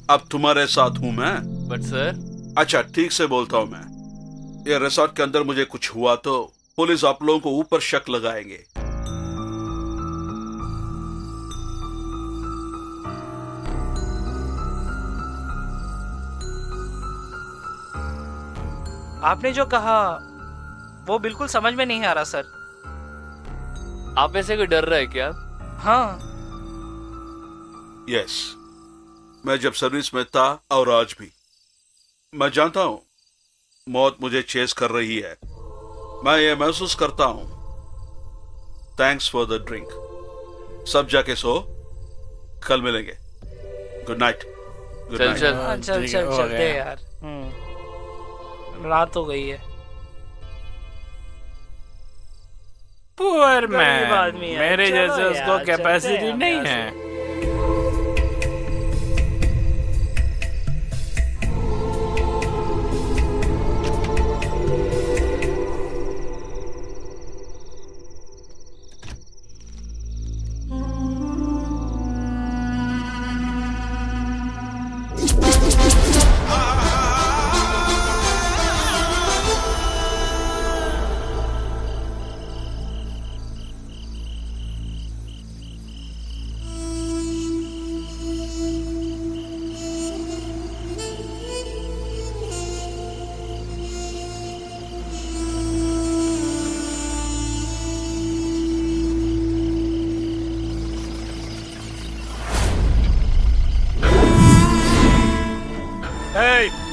S9: अब तुम्हारे साथ हूँ मैं।
S10: But sir.
S9: अच्छा ठीक से बोलता हूँ मैं, ये रिसोर्ट के अंदर मुझे कुछ हुआ तो पुलिस आप लोगों को ऊपर शक लगाएंगे।
S11: आपने जो कहा वो बिल्कुल समझ में नहीं आ रहा सर।
S10: आप में से कोई डर रहा है क्या?
S11: हाँ।
S9: यस, मैं जब सर्विस में था और आज भी, मैं जानता हूं मौत मुझे चेस कर रही है, मैं ये महसूस करता हूं। Thanks for the drink. सब जाके सो, कल मिलेंगे। Good night.
S10: चल चल
S11: चल चल चलते यार, रात हो गई है।
S13: पुअर
S11: गरीब आदमी
S13: मैन,
S11: है,
S13: मेरे
S11: चलो
S13: जैसे
S11: यार,
S13: उसको
S11: चलते
S13: कैपेसिटी
S11: हैं
S13: नहीं
S11: हम
S13: है।
S11: यहाँ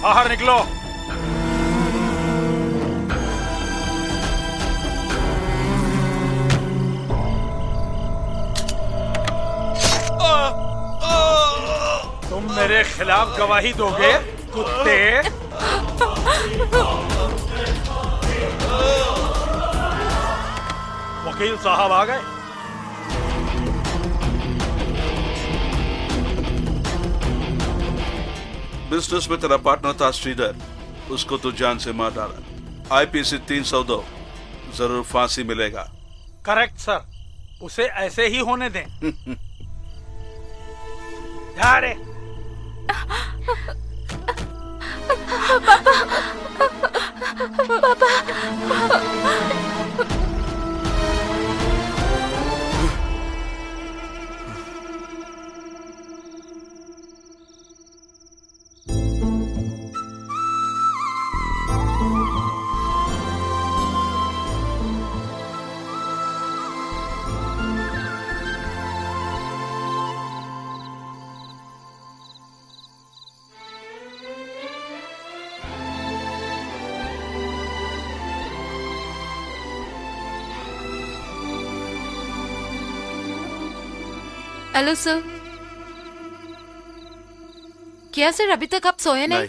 S13: बाहर निकलो। तुम मेरे खिलाफ गवाही दोगे कुत्ते? वकील साहब आ गए।
S9: बिजनेस में तेरा पार्टनर था श्रीधर, उसको तो जान से मार डाला। आईपीसी 302, जरूर फांसी मिलेगा।
S13: करेक्ट सर, उसे ऐसे ही होने दें। जा रे।
S2: Hello sir. क्या सर अभी तक आप सोए नहीं?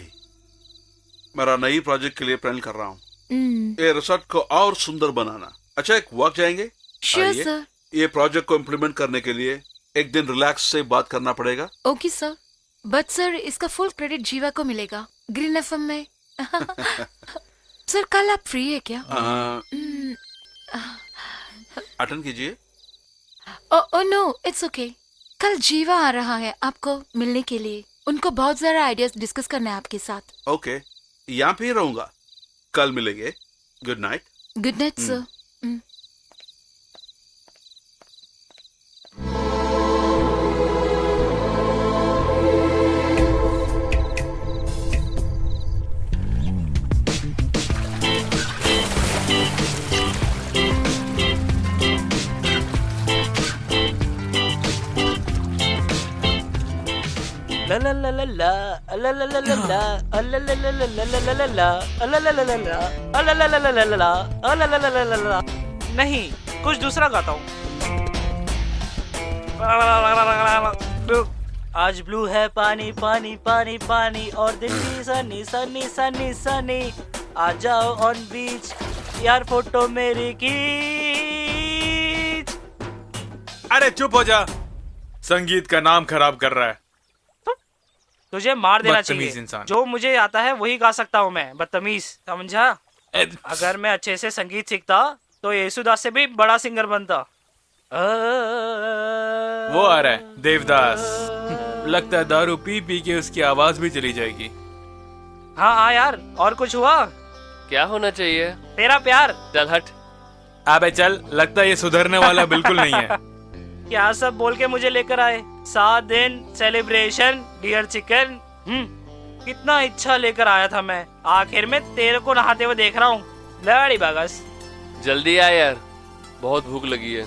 S9: मेरा नई प्रोजेक्ट के लिए प्लान कर रहा हूँ,
S2: हम्म,
S9: ये रिसोर्ट को और सुंदर बनाना। अच्छा एक वॉक जाएंगे?
S2: श्योर
S9: आइए।
S2: सर।
S9: ये प्रोजेक्ट को इम्प्लीमेंट करने के लिए एक दिन रिलैक्स से बात करना पड़ेगा।
S2: ओके सर, बट सर इसका फुल क्रेडिट जीवा को मिलेगा ग्रीन एफएम में। सर कल आप फ्री है क्या?
S9: अटेंड कीजिए।
S2: Oh no it's okay. कल जीवा आ रहा है आपको मिलने के लिए, उनको बहुत सारा आइडियाज डिस्कस करना है आपके साथ।
S9: ओके, यहाँ पे ही रहूंगा, कल मिलेंगे। Good night.
S2: Good night sir.
S11: नहीं, कुछ दूसरा गाता हूँ। आज ब्लू है पानी पानी पानी पानी और दिन भी सनी सनी सनी सनी। आ जाओ ऑन बीच यार, फोटो मेरी खींच।
S7: अरे चुप हो जा, संगीत का नाम खराब कर रहा है।
S11: तुझे मार देना
S7: बदतमीज
S11: चाहिए।
S7: इंसान।
S11: जो मुझे आता है वही गा सकता हूँ मैं, बदतमीज, समझा? अगर मैं अच्छे से संगीत सीखता तो येसुदास से भी बड़ा सिंगर बनता।
S7: वो आ रहा है देवदास। लगता है दारू पी पी के उसकी आवाज भी चली जाएगी।
S11: हाँ हाँ यार, और कुछ हुआ?
S10: क्या होना चाहिए?
S11: तेरा प्यार।
S10: चल हट।
S7: अबे चल, लगता है ये सुधरने वाला बिल्कुल नहीं है।
S11: क्या सब बोल के मुझे लेकर आए? 7 दिन सेलिब्रेशन, डियर चिकन। कितना इच्छा लेकर आया था मैं, आखिर में तेरे को नहाते हुए देख रहा हूँ। लड़ी बागस।
S10: जल्दी आ यार, बहुत भूख लगी है।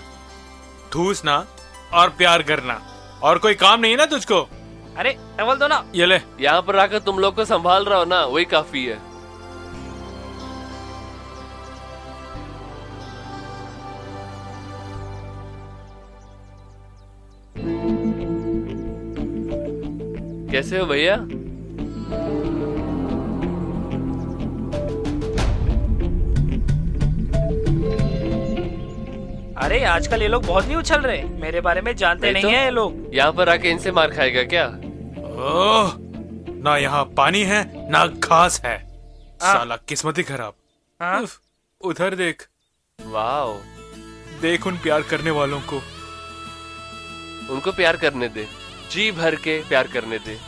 S7: ठूस ना और प्यार करना, और कोई काम नहीं है ना तुझको?
S11: अरे टवल दो ना।
S7: ये ले।
S10: यहाँ पर आकर तुम लोग को संभाल रहा हो ना, वही काफी है। कैसे हो भैया?
S11: अरे आजकल ये लोग बहुत नहीं उछल रहे, मेरे बारे में जानते नहीं है ये लोग।
S10: यहाँ पर आके इनसे मार खाएगा क्या?
S7: ओह, ना यहाँ पानी है ना घास है। साला किस्मत ही खराब। उफ, उधर देख।
S10: वाओ,
S7: देख उन प्यार करने वालों को।
S10: उनको प्यार करने दे, जी भर के प्यार करने दे।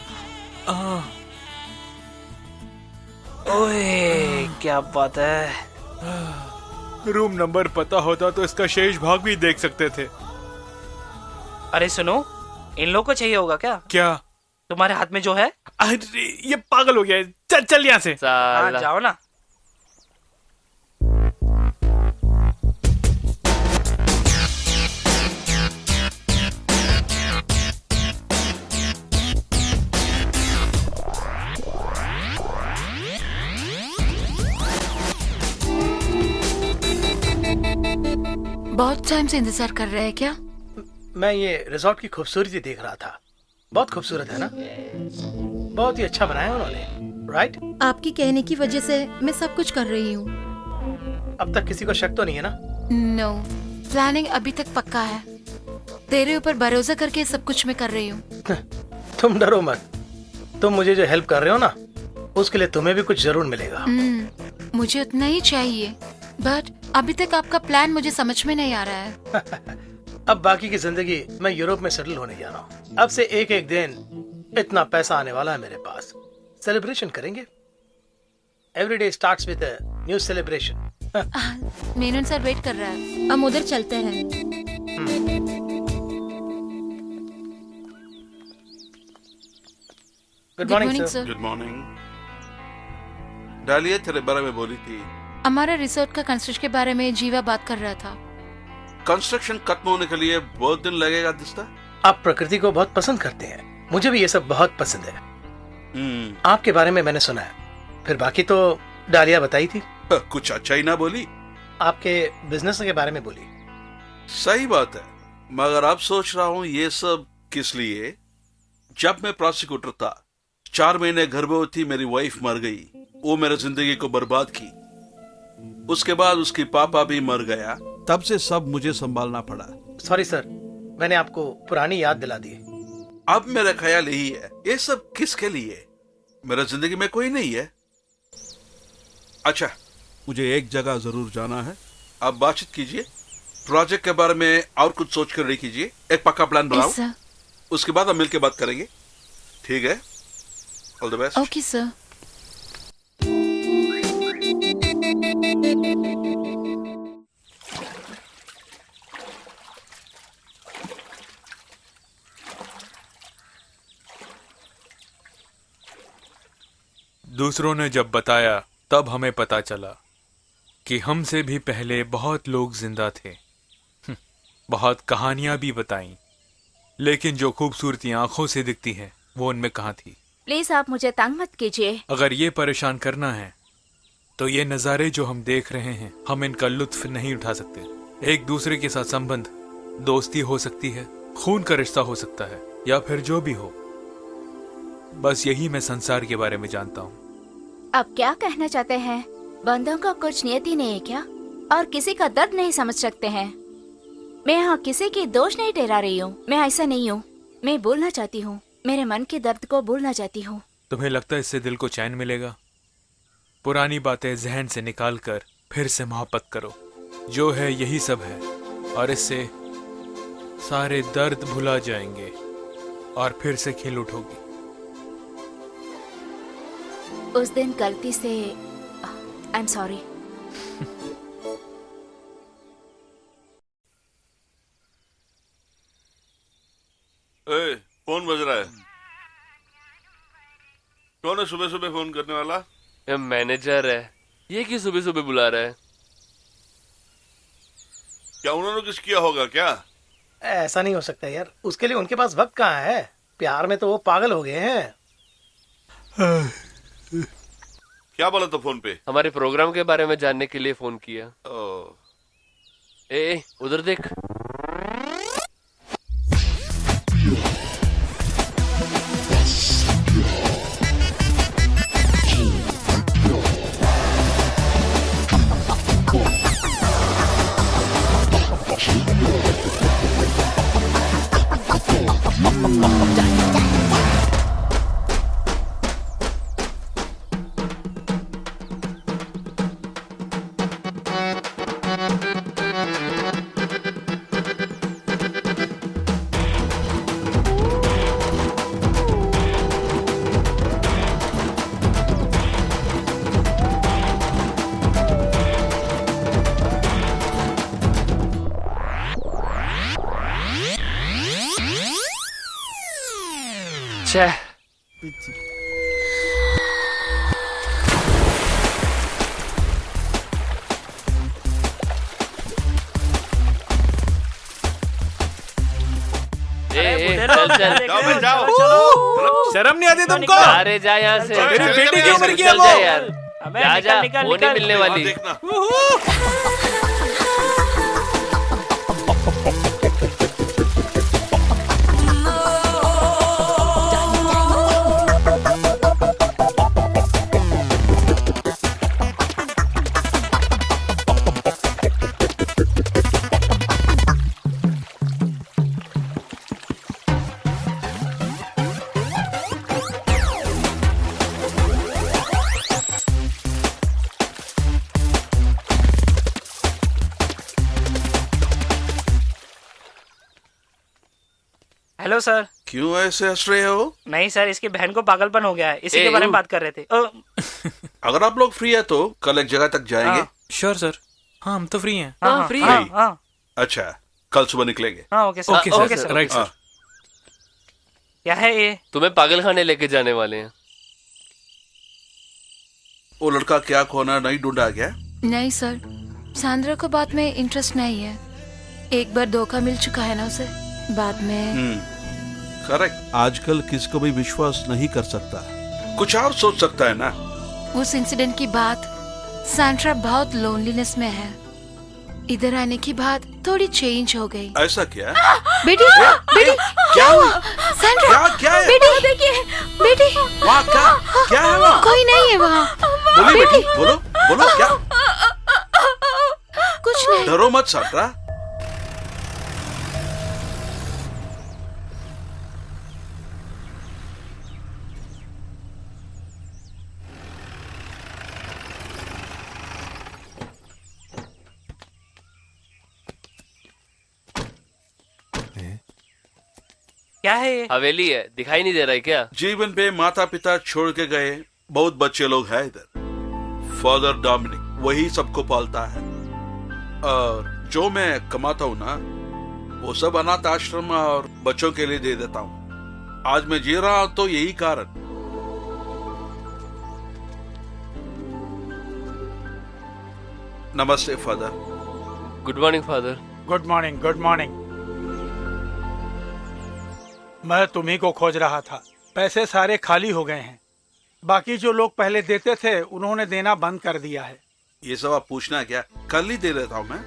S11: ओए क्या बात है।
S7: रूम नंबर पता होता तो इसका शेष भाग भी देख सकते थे।
S11: अरे सुनो, इन लोगों को चाहिए होगा क्या?
S7: क्या?
S11: तुम्हारे हाथ में जो है?
S7: अरे ये पागल हो गया है। चल चल यहाँ से।
S11: हाँ, जाओ ना।
S2: बहुत टाइम से इंतजार कर रहे हैं क्या?
S8: मैं ये रिजॉर्ट की खूबसूरती देख रहा था। बहुत खूबसूरत है ना? बहुत ही अच्छा बनाया उन्होंने, राइट?
S2: आपकी कहने की वजह से मैं सब कुछ कर रही हूँ।
S8: अब तक किसी को शक तो नहीं है ना?
S2: नो, प्लानिंग अभी तक पक्का है। तेरे ऊपर भरोसा करके सब कुछ मैं कर रही हूँ।
S8: तुम डरो मत। तुम मुझे जो हेल्प कर रहे हो ना, उसके लिए तुम्हें भी कुछ जरूर मिलेगा।
S2: मुझे उतना ही चाहिए, बट अभी तक आपका प्लान मुझे समझ में नहीं आ रहा है।
S8: अब बाकी की जिंदगी मैं यूरोप में सेटल होने जा रहा हूँ। अब से एक एक दिन इतना पैसा आने वाला है मेरे पास। सेलिब्रेशन करेंगे। Every day starts with a new celebration.
S2: Menon sir wait कर रहा है, हम उधर चलते हैं।
S8: Good morning sir.
S9: Good morning. Dalia तेरे बारे में बोली थी।
S2: हमारा रिसोर्ट का कंस्ट्रक्शन के बारे में जीवा बात कर रहा था।
S9: कंस्ट्रक्शन खत्म होने के लिए बहुत दिन लगेगा दिस्ता।
S8: आप प्रकृति को बहुत पसंद करते हैं, मुझे भी ये सब बहुत पसंद है। आपके बारे में मैंने सुना है, फिर बाकी तो डालिया बताई थी।
S9: कुछ अच्छा ही ना बोली।
S8: आपके बिजनेस के बारे में बोली।
S9: सही बात है, मगर अब सोच रहा हूँ ये सब किस लिए। जब मैं प्रोसिक्यूटर था, 4 महीने गर्भवती मेरी वाइफ मर गई। वो मेरी जिंदगी को बर्बाद की। उसके बाद उसकी पापा भी मर गया। तब से सब मुझे संभालना पड़ा।
S8: सॉरी सर, मैंने आपको पुरानी याद दिला दी।
S9: अब मेरा ख्याल यही है, ये सब किसके लिए? मेरा जिंदगी में कोई नहीं है। अच्छा, मुझे एक जगह जरूर जाना है। आप बातचीत कीजिए, प्रोजेक्ट के बारे में और कुछ सोच कर रही कीजिए। एक पक्का प्लान बनाओ, उसके बाद हम मिलकर बात करेंगे। ठीक है? All the best.
S2: Okay sir.
S7: दूसरों ने जब बताया तब हमें पता चला कि हमसे भी पहले बहुत लोग जिंदा थे। बहुत कहानियां भी बताईं, लेकिन जो खूबसूरती आंखों से दिखती है वो उनमें कहाँ थी?
S3: प्लीज आप मुझे तंग मत कीजिए।
S7: अगर ये परेशान करना है तो ये नज़ारे जो हम देख रहे हैं, हम इनका लुत्फ नहीं उठा सकते। एक दूसरे के साथ संबंध, दोस्ती हो सकती है, खून का रिश्ता हो सकता है, या फिर जो भी हो, बस यही मैं संसार के बारे में जानता हूँ।
S3: आप क्या कहना चाहते हैं? बंदों का कुछ नियति नहीं है क्या? और किसी का दर्द नहीं समझ सकते हैं? मैं यहाँ किसी की दोष नहीं ठहरा रही हूँ, मैं ऐसा नहीं हूँ। मैं बोलना चाहती हूँ, मेरे मन के दर्द को बोलना चाहती हूँ।
S7: तुम्हें लगता है इससे दिल को चैन मिलेगा? पुरानी बातें जहन से निकाल कर फिर से मोहब्बत करो। जो है यही सब है, और इससे सारे दर्द भुला जाएंगे और फिर से खिल उठोगी।
S3: उस दिन गलती से आई एम सॉरी।
S1: फोन बज रहा है। कौन है सुबह सुबह फोन करने वाला?
S10: ये मैनेजर है। ये क्यों सुबह सुबह बुला रहा है?
S1: क्या उन्होंने कुछ किया होगा क्या?
S8: ऐसा नहीं हो सकता यार, उसके लिए उनके पास वक्त कहाँ है? प्यार में तो वो पागल हो गए हैं।
S1: क्या बोला था फोन पे?
S10: हमारे प्रोग्राम के बारे में जानने के लिए फोन किया। ए उधर देख।
S7: शर्म नहीं आती तुमको?
S10: अरे जा यहाँ से।
S7: तेरी बेटी की उम्र की है
S10: चल
S7: वो।
S10: जा यार। जा जा,
S11: निकल,
S10: वो नहीं
S11: निकल।
S10: मिलने वाली।
S1: देखना।
S11: Hello sir.
S9: क्यों ऐसे हंस रहे हो?
S11: नहीं सर, इसकी बहन को पागलपन हो गया है, इसी के बारे में बात कर रहे थे।
S9: अगर आप लोग फ्री है तो कल एक जगह तक जाएंगे।
S7: Sure sir. हाँ हम तो फ्री हैं।
S10: हाँ फ्री है।
S9: अच्छा, कल सुबह निकलेंगे।
S11: हाँ okay sir.
S7: Okay sir, right sir.
S11: क्या है ये?
S10: तुम्हें पागल खाने लेके जाने वाले हैं।
S9: वो लड़का क्या खोना नहीं ढूंढा क्या?
S2: नहीं सर, सांद्रा को बात में इंटरेस्ट नहीं है। एक बार धोखा मिल चुका है ना उसे, बाद में।
S9: करेक्ट। आजकल किसको भी विश्वास नहीं कर सकता, कुछ और सोच सकता है ना।
S2: उस इंसिडेंट की बात, सांड्रा बहुत लोनलीनेस में है। इधर आने के बाद थोड़ी चेंज हो गई।
S9: ऐसा क्या?
S2: बेटी, बेटी,
S9: क्या हुआ?
S2: सांड्रा,
S9: क्या है?
S2: बेटी, देखिए, बेटी,
S9: वहाँ क्या है वहाँ?
S2: कोई नहीं है वहाँ।
S9: बोलिए बेटी, बोलो बोलो, क्या?
S2: कुछ नहीं।
S9: डरो मत सांड्रा।
S11: क्या है ये?
S10: हवेली है, दिखाई नहीं दे रहा है क्या?
S9: जीवन पे माता पिता छोड़ के गए बहुत बच्चे लोग हैं इधर। फादर डोमिनिक वही सबको पालता है, और जो मैं कमाता हूँ ना वो सब अनाथ आश्रम और बच्चों के लिए दे देता हूँ। आज मैं जी रहा हूँ तो यही कारण। नमस्ते father.
S10: Good morning father.
S13: Good morning, good morning. मैं तुम्ही को खोज रहा था। पैसे सारे खाली हो गए हैं। बाकी जो लोग पहले देते थे उन्होंने देना बंद कर दिया है।
S9: ये सब आप पूछना है क्या? कल ही दे देता हूँ मैं।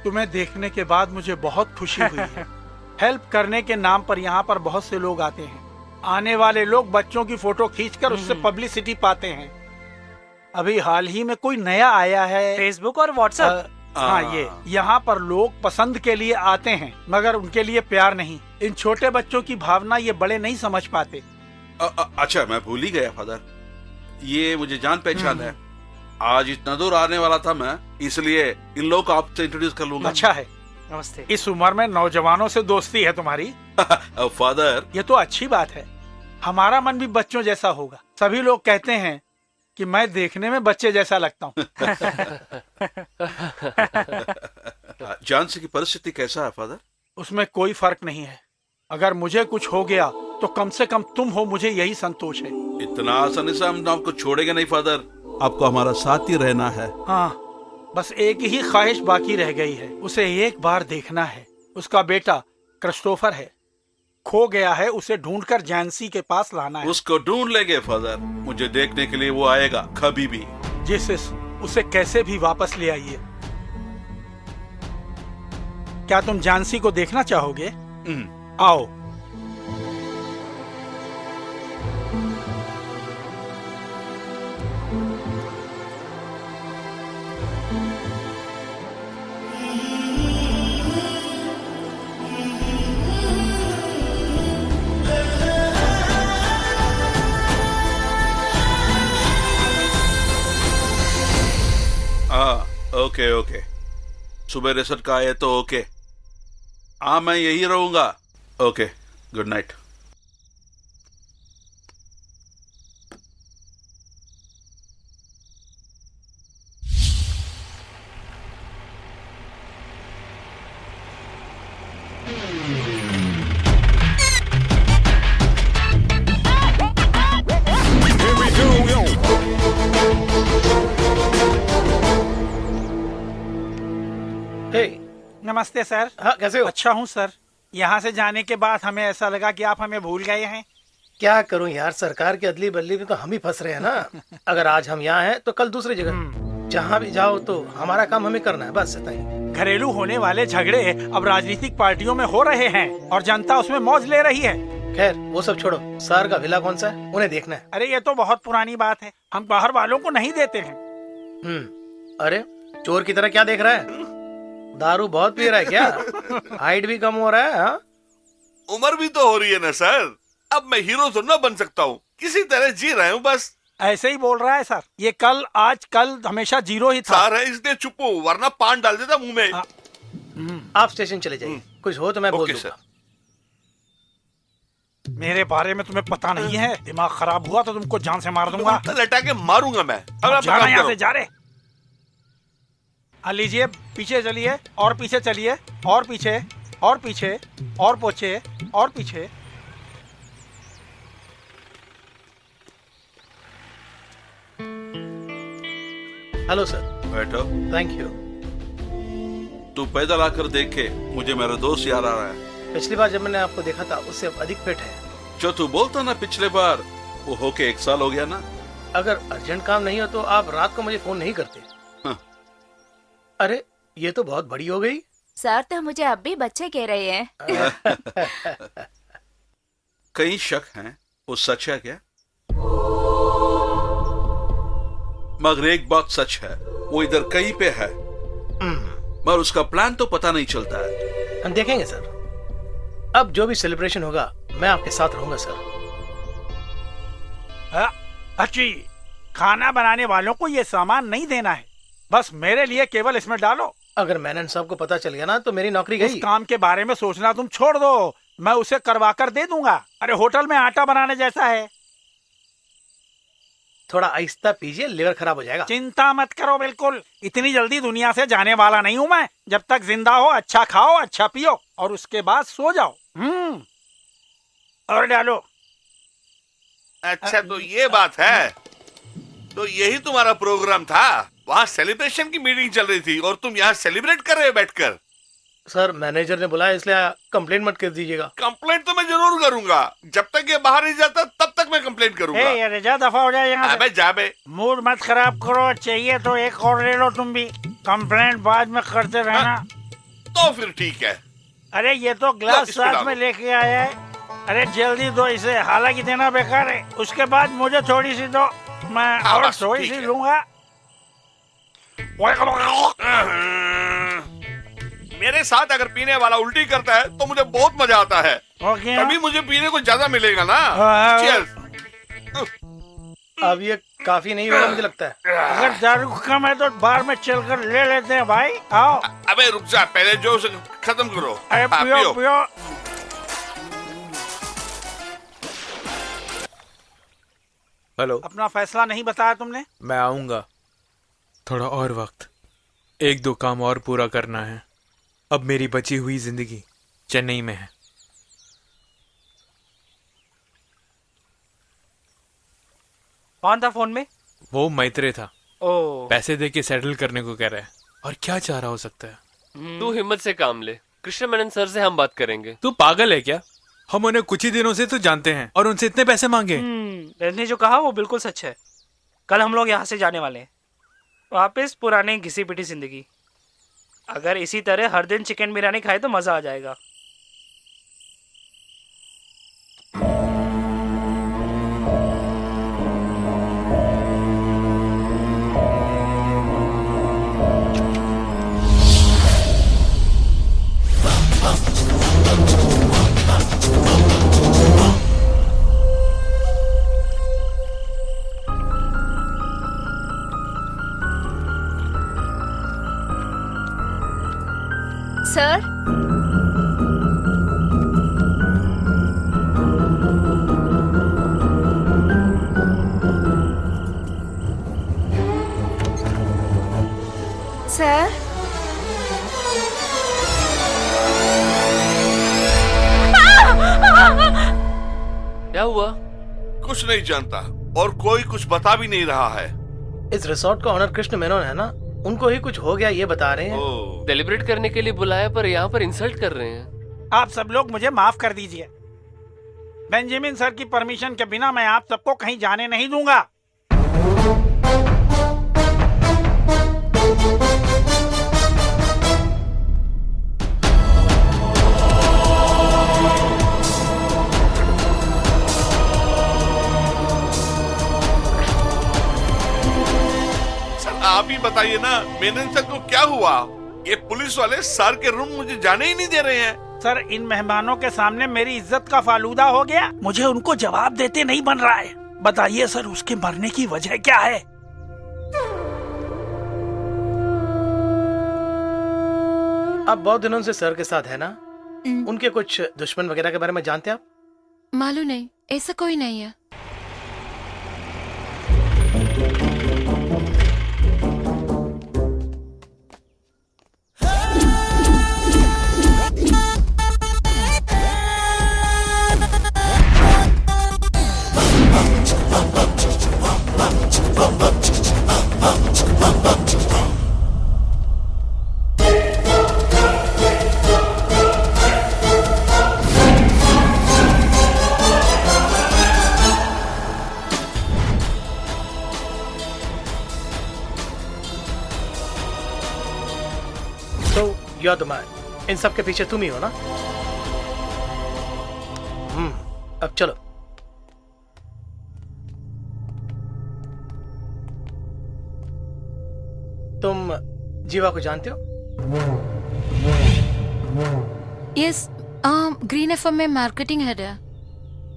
S13: तुम्हें देखने के बाद मुझे बहुत खुशी हुई है। हेल्प करने के नाम पर यहाँ पर बहुत से लोग आते हैं। आने वाले लोग बच्चों की फोटो खींचकर उससे पब्लिसिटी पाते हैं। अभी हाल ही में कोई नया आया है,
S11: फेसबुक और व्हाट्सएप।
S13: हाँ, ये यहाँ पर लोग पसंद के लिए आते हैं मगर उनके लिए प्यार नहीं। इन छोटे बच्चों की भावना ये बड़े नहीं समझ पाते।
S9: अच्छा, मैं भूल ही गया फादर, ये मुझे जान पहचान है। आज इतना दूर आने वाला था मैं, इसलिए इन लोगों को आपसे इंट्रोड्यूस कर लूंगा।
S13: अच्छा है,
S11: नमस्ते।
S13: इस उम्र में नौजवानों से दोस्ती है तुम्हारी।
S9: फादर,
S13: ये तो अच्छी बात है। हमारा मन भी बच्चों जैसा होगा। सभी लोग कहते हैं कि मैं देखने में बच्चे जैसा लगता हूँ।
S9: जानसी की परिस्थिति कैसा है फादर?
S13: उसमें कोई फर्क नहीं है। अगर मुझे कुछ हो गया तो कम से कम तुम हो, मुझे यही संतोष है।
S9: इतना आसानी से हम आपको छोड़ेंगे नहीं फादर, आपको हमारा साथ ही रहना है।
S13: हाँ, बस एक ही ख्वाहिश बाकी रह गई है, उसे एक बार देखना है। उसका बेटा क्रिस्टोफर है, खो गया है, उसे ढूंढकर जैंसी के पास लाना है।
S9: उसको ढूंढ लेंगे फादर, मुझे देखने के लिए वो आएगा कभी भी।
S13: जीसस, उसे कैसे भी वापस ले आइए। क्या तुम जैंसी को देखना चाहोगे? आओ।
S9: ओके ओके, सुबह रिजल्ट का आए तो ओके। हाँ, मैं यही रहूंगा। Okay, good night.
S13: नमस्ते सर।
S8: हाँ, कैसे हो?
S13: अच्छा हूँ सर। यहाँ से जाने के बाद हमें ऐसा लगा कि आप हमें भूल गए हैं।
S8: क्या करूं यार, सरकार की अदली बदली में तो हम ही फंस रहे हैं ना। अगर आज हम यहाँ हैं तो कल दूसरी जगह। जहाँ भी जाओ तो हमारा काम हमें करना है, बस इतना ही।
S13: घरेलू होने वाले झगड़े अब राजनीतिक पार्टियों में हो रहे हैं और जनता उसमें मौज ले रही है।
S8: खैर वो सब छोड़ो, सर का विला कौन सा है, उन्हें देखना है।
S13: अरे ये तो बहुत पुरानी बात है, हम बाहर वालों को नहीं देते हैं।
S8: अरे चोर की तरह क्या देख रहा है? दारू बहुत पी रहा है क्या? हाइट भी कम हो रहा है। हाँ?
S1: उम्र भी तो हो रही है ना सर, अब मैं हीरो तो न बन सकता हूँ, किसी तरह जी रहा हूँ बस।
S13: ऐसे ही बोल रहा है सर, ये कल आज कल हमेशा जीरो ही था।
S1: सर है इसलिए चुप हूँ, वरना पान डाल देता मुंह में।
S8: आप स्टेशन चले जाइए, कुछ हो तो मैं बोल दूंगा।
S13: मेरे बारे में तुम्हें पता नहीं है, दिमाग खराब हुआ तो तुमको जान से मार दूंगा।
S1: लटा के मारूंगा मैं।
S13: जाना यहाँ से, जा रहे। लीजिए, पीछे चलिए और पीछे चलिए और पीछे और पीछे और पीछे और पीछे।
S8: Hello sir.
S9: बैठो।
S8: Thank you.
S9: तू पैदल आकर देखे, मुझे मेरा दोस्त याद आ रहा है।
S8: पिछली बार जब मैंने आपको देखा था उससे अब अधिक फिट है।
S9: जो तू बोलता ना पिछले बार, वो होके 1 साल हो गया ना।
S8: अगर अर्जेंट काम नहीं हो तो आप रात को मुझे फोन नहीं करते।
S9: हाँ।
S8: अरे ये तो बहुत बड़ी हो गई।
S3: सर तो मुझे अब भी बच्चे कह रहे हैं।
S9: कई शक हैं, वो सच है क्या? मगर एक बात सच है, वो इधर कहीं पे है, मगर उसका प्लान तो पता नहीं चलता है।
S8: हम देखेंगे सर। अब जो भी सेलिब्रेशन होगा मैं आपके साथ रहूंगा सर।
S13: अच्छी, खाना बनाने वालों को ये सामान नहीं देना है, बस मेरे लिए केवल इसमें डालो।
S8: अगर मैनन साहब को पता चल गया ना तो मेरी नौकरी गई।
S13: इस काम के बारे में सोचना तुम छोड़ दो, मैं उसे करवा कर दे दूंगा। अरे होटल में आटा बनाने जैसा है।
S8: थोड़ा आहिस्ता पीजिए, लिवर खराब हो जाएगा।
S13: चिंता मत करो, बिल्कुल इतनी जल्दी दुनिया से जाने वाला नहीं हूँ मैं। जब तक जिंदा हो अच्छा खाओ, अच्छा पियो और उसके बाद सो जाओ। और डालो।
S1: अच्छा तो ये बात है, तो यही तुम्हारा प्रोग्राम था? वहाँ सेलिब्रेशन की मीटिंग चल रही थी और तुम यहाँ सेलिब्रेट कर रहे हो बैठकर।
S8: सर मैनेजर ने बुलाया इसलिए कंप्लेंट मत कर दीजिएगा।
S1: कंप्लेंट तो मैं जरूर करूंगा, जब तक ये बाहर नहीं जाता तब तक मैं कंप्लेंट करूंगा।
S13: ए यार जा दफा हो जाए यहाँ से।
S1: अबे जा बे।
S13: मूड मत खराब करो, चाहिए तो एक और ले लो तुम भी, कंप्लेंट बाद में करते रहना।
S1: तो फिर ठीक है।
S13: अरे ये तो ग्लास
S1: इसमें
S13: साथ
S1: डालो।
S13: में लेके आया है। अरे जल्दी दो इसे, हालांकि देना बेकार है, उसके बाद मुझे थोड़ी सी दो, मैं
S1: हाँ,
S13: और
S1: बस
S13: थोड़ी
S1: ठीक
S13: सी
S1: है।
S13: लूंगा।
S1: मेरे साथ अगर पीने वाला उल्टी करता है तो मुझे बहुत मजा आता है,
S13: ओके
S1: तभी मुझे पीने को ज्यादा मिलेगा ना।
S13: हाँ।
S1: Cheers।
S8: अब ये काफी नहीं होगा मुझे लगता है।
S13: अगर दारू कम है तो बार में चलकर ले लेते हैं भाई, आओ।
S1: अबे रुक जा, पहले जो उसे खत्म करो।
S13: अरे
S1: हाँ,
S13: पियो पियो।
S7: हेलो,
S13: अपना फैसला नहीं बताया तुमने?
S7: मैं आऊंगा, थोड़ा और वक्त, एक दो काम और पूरा करना है। अब मेरी बची हुई जिंदगी चेन्नई में है।
S11: कौन था फोन में?
S7: वो मैत्रेय था,
S11: ओ
S7: पैसे दे के सेटल करने को कह रहा है। और क्या चाह रहा हो सकता है?
S10: तू हिम्मत से काम ले, कृष्ण मेनन सर से हम बात करेंगे।
S7: तू पागल है क्या? हम उन्हें कुछ ही दिनों से तो जानते हैं और उनसे इतने पैसे मांगे।
S11: रजनी जो कहा वो बिल्कुल सच है। कल हम लोग यहाँ से जाने वाले हैं, वापस पुराने घिसी पिटी जिंदगी। अगर इसी तरह हर दिन चिकन बिरयानी खाए तो मजा आ जाएगा।
S3: सर सर
S10: क्या हुआ?
S1: कुछ नहीं जानता और कोई कुछ बता भी नहीं रहा है।
S8: इस रिसोर्ट का ओनर कृष्ण मेनन है ना, उनको ही कुछ हो गया ये बता रहे हैं।
S10: सेलिब्रेट करने के लिए बुलाया पर यहाँ पर इंसल्ट कर रहे हैं।
S13: आप सब लोग मुझे माफ कर दीजिए। बेंजामिन सर की परमिशन के बिना मैं आप सबको कहीं जाने नहीं दूंगा।
S1: आप ही बताइए ना, मेनन सर को क्या हुआ? ये पुलिस वाले सर के रूम मुझे जाने ही नहीं दे रहे हैं।
S13: सर इन मेहमानों के सामने मेरी इज्जत का फालूदा हो गया, मुझे उनको जवाब देते नहीं बन रहा है। बताइए सर, उसके मरने की वजह क्या है?
S8: आप बहुत दिनों से सर के साथ है ना, उनके कुछ दुश्मन वगैरह के बारे में जानते हैं आप?
S2: मालूम नहीं, ऐसा कोई नहीं है।
S8: यू आर द मैन, इन सब के पीछे तुम ही हो ना? अब चलो। तुम जीवा को जानते हो?
S2: यस, ग्रीन एफएम में मार्केटिंग हेड है।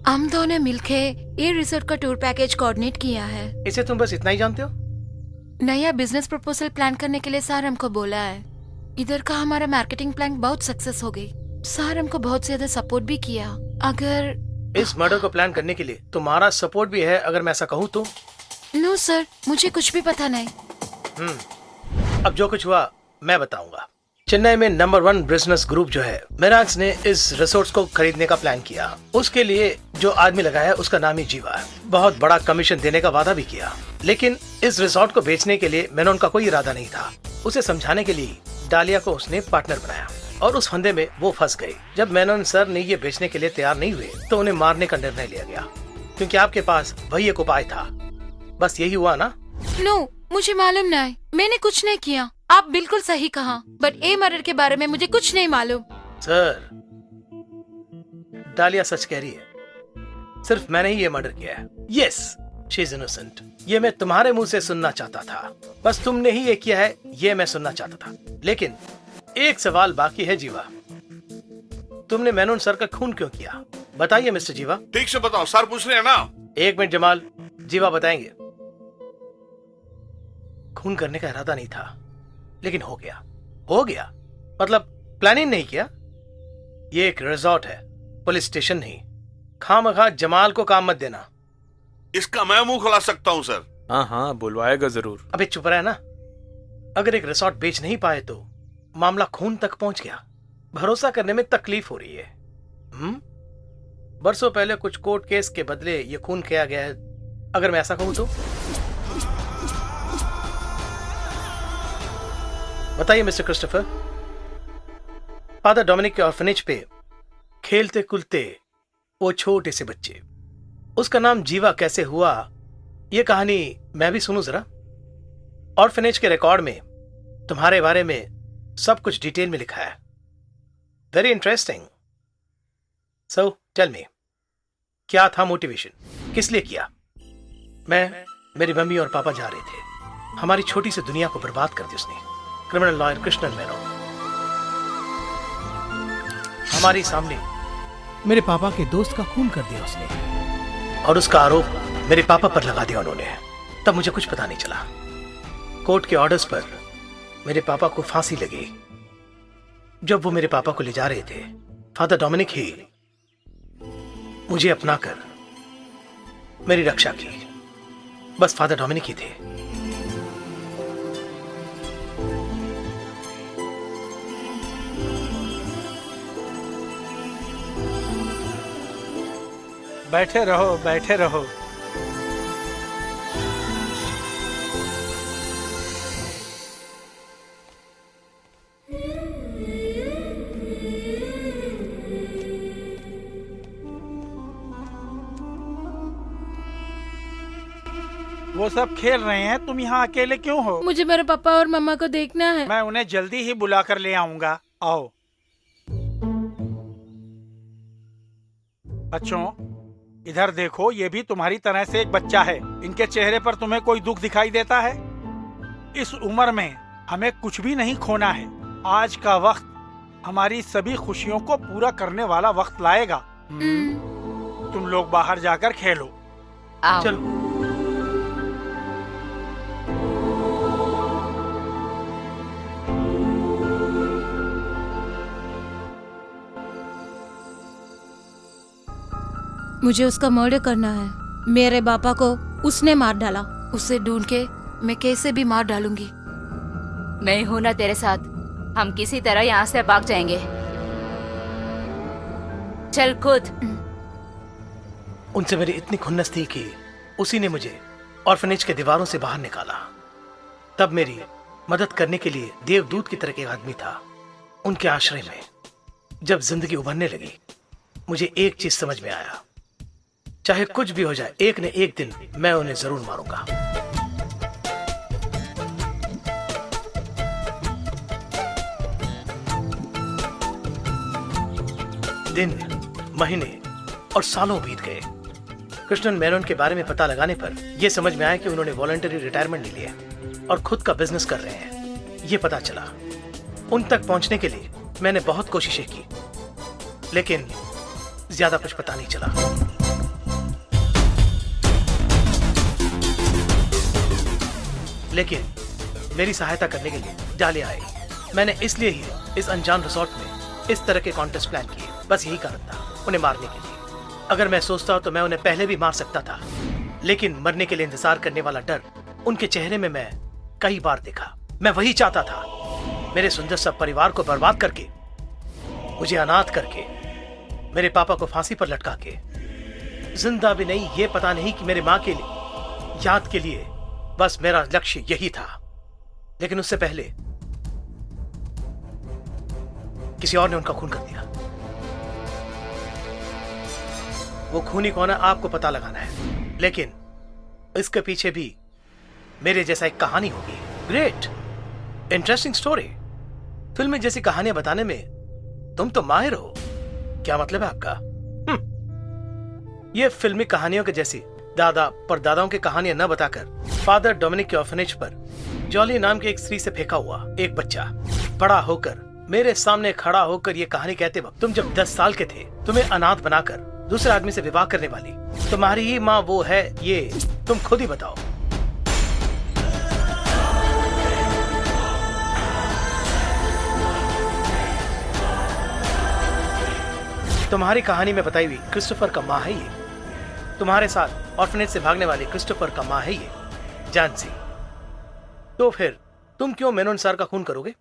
S2: हम दोनों ने मिलके ये रिसोर्ट का टूर पैकेज कोऑर्डिनेट किया है।
S8: इसे तुम बस इतना ही जानते हो?
S2: नया बिजनेस प्रपोजल प्लान करने के लिए सर हमको बोला है। इधर का हमारा मार्केटिंग प्लान बहुत सक्सेस हो गई। सर हमको बहुत ज्यादा सपोर्ट भी किया। अगर
S8: इस मर्डर को प्लान करने के लिए तुम्हारा सपोर्ट भी है, अगर मैं ऐसा कहूँ तो?
S2: नो सर, मुझे कुछ भी पता नहीं।
S8: अब जो कुछ हुआ मैं बताऊंगा। चेन्नई में नंबर 1 बिजनेस ग्रुप जो है मेराक्स ने इस रिसोर्ट को खरीदने का प्लान किया। उसके लिए जो आदमी लगा है उसका नाम ही जीवा है। बहुत बड़ा कमीशन देने का वादा भी किया, लेकिन इस रिसोर्ट को बेचने के लिए मेनन का कोई इरादा नहीं था। उसे समझाने के लिए डालिया को उसने पार्टनर बनाया। और उस फंदे में वो फंस गए। जब मेनन सर ने ये बेचने के लिए तैयार नहीं हुए तो उन्हें मारने का निर्णय लिया गया, क्योंकि आपके पास वही एक उपाय था। बस यही हुआ ना?
S2: नो, मुझे मालूम नहीं, मैंने कुछ नहीं किया। आप बिल्कुल सही कहा, बट ए मर्डर के बारे में मुझे कुछ नहीं मालूम।
S8: सर, डालिया सच कह रही है, सिर्फ मैंने ही ये मर्डर किया है। Yes, she is innocent. ये मैं तुम्हारे मुंह से सुनना चाहता था, बस तुमने ही ये किया है ये मैं सुनना चाहता था। लेकिन एक सवाल बाकी है जीवा, तुमने मेनन सर का खून क्यों किया? बताइए मिस्टर जीवा।
S1: ठीक से बताओ, सर पूछ रहे हैं ना।
S8: एक मिनट जमाल, जीवा बताएंगे। खून करने का इरादा नहीं था, लेकिन हो गया। हो गया मतलब प्लानिंग नहीं किया। ये एक रिजॉर्ट है, पुलिस स्टेशन नहीं। खामखा जमाल को काम मत देना।
S1: इसका मैं मुंह खुला सकता हूँ सर।
S7: हाँ हाँ, बुलवाएगा जरूर।
S8: अबे चुप रहे ना। अगर एक रिसोर्ट बेच नहीं पाए तो मामला खून तक पहुंच गया। भरोसा करने में तकलीफ हो रही है। बरसों पहले कुछ कोर्ट केस के बदले ये खून किया गया है, अगर मैं ऐसा कहूं तो। बताइए मिस्टर क्रिस्टोफर, फादर डोमिनिक के ऑर्फनेज पे खेलते कुलते वो छोटे से बच्चे, उसका नाम जीवा कैसे हुआ, ये कहानी मैं भी सुनूं जरा। ऑर्फनेज के रिकॉर्ड में तुम्हारे बारे में सब कुछ डिटेल में लिखा है। Very interesting. So tell me, क्या था मोटिवेशन? किस लिए किया? मैं, मेरी मम्मी और पापा जा रहे थे। हमारी छोटी सी दुनिया को बर्बाद कर दी उसने, क्रिमिनल लॉयर कृष्णन मेनन। हमारे सामने
S14: मेरे पापा के दोस्त का खून कर दिया उसने,
S8: और उसका आरोप मेरे पापा पर लगा दिया उन्होंने। तब मुझे कुछ पता नहीं चला। कोर्ट के ऑर्डर्स पर मेरे पापा को फांसी लगी। जब वो मेरे पापा को ले जा रहे थे, फादर डोमिनिक ही मुझे अपनाकर मेरी रक्षा की। बस फादर डोमिनिक ही थे।
S13: बैठे रहो, बैठे रहो। वो सब खेल रहे हैं, तुम यहाँ अकेले क्यों हो?
S2: मुझे मेरे पापा और मम्मा को देखना है।
S13: मैं उन्हें जल्दी ही बुला कर ले आऊंगा। आओ। बच्चों, इधर देखो, ये भी तुम्हारी तरह से एक बच्चा है। इनके चेहरे पर तुम्हें कोई दुख दिखाई देता है? इस उम्र में हमें कुछ भी नहीं खोना है। आज का वक्त हमारी सभी खुशियों को पूरा करने वाला वक्त लाएगा। तुम लोग बाहर जाकर खेलो।
S8: चलो।
S2: मुझे उसका मर्डर करना है। मेरे पापा को उसने मार डाला। उसे ढूंढ के मैं कैसे भी मार डालूंगी।
S3: मैं हूं ना तेरे साथ। हम किसी तरह यहाँ से भाग जाएंगे। चल कूद।
S8: उनसे मेरी इतनी खुन्नस थी कि उसी ने मुझे ऑर्फनेज के दीवारों से बाहर निकाला। तब मेरी मदद करने के लिए देवदूत की तरह एक आदमी था। उनके आश्रय में जब जिंदगी उभरने लगी, मुझे एक चीज समझ में आया, चाहे कुछ भी हो जाए, एक न एक दिन मैं उन्हें जरूर मारूंगा। दिन, महीने और सालों बीत गए। कृष्णन मेनन के बारे में पता लगाने पर यह समझ में आया कि उन्होंने वॉलंटरी रिटायरमेंट ले लिया और खुद का बिजनेस कर रहे हैं। ये पता चला। उन तक पहुंचने के लिए मैंने बहुत कोशिशें की, लेकिन ज्यादा कुछ पता नहीं चला। लेकिन मेरी सहायता करने के लिए डालिया आई। मैंने इसलिए ही इस अनजान रिसोर्ट में इस तरह के कॉन्टेस्ट प्लान किए। बस यही कारण था, उन्हें मारने के लिए। अगर मैं सोचता तो मैं उन्हें पहले भी मार सकता था, लेकिन मरने के लिए इंतजार करने वाला डर उनके चेहरे में मैं कई बार देखा। मैं वही चाहता था, मेरे सुंदर सब परिवार को बर्बाद करके, मुझे अनाथ करके, मेरे पापा को फांसी पर लटका के, जिंदा भी नहीं, ये पता नहीं कि मेरे माँ के लिए, याद के लिए। बस मेरा लक्ष्य यही था। लेकिन उससे पहले किसी और ने उनका खून कर दिया। वो खूनी कौन है आपको पता लगाना है, लेकिन इसके पीछे भी मेरे जैसा एक कहानी होगी। Great, interesting story. फिल्म में जैसी कहानियां बताने में तुम तो माहिर हो। क्या मतलब है आपका? ये फिल्मी कहानियों के जैसी दादा परदादाओं की कहानियां न बताकर फादर डोमिनिक के ऑर्फनेज पर जॉली नाम की एक स्त्री से फेंका हुआ एक बच्चा बड़ा होकर मेरे सामने खड़ा होकर ये कहानी कहते वक्त तुम जब 10 साल के थे, तुम्हें अनाथ बनाकर दूसरे आदमी से विवाह करने वाली तुम्हारी ही माँ वो है, ये तुम खुद ही बताओ। तुम्हारी कहानी में बताई हुई क्रिस्टोफर का माँ है ये। तुम्हारे साथ ऑर्फनेज से भागने वाले क्रिस्टोफर का माँ है ये, जानसी। तो फिर तुम क्यों मेनन सर का खून करोगे?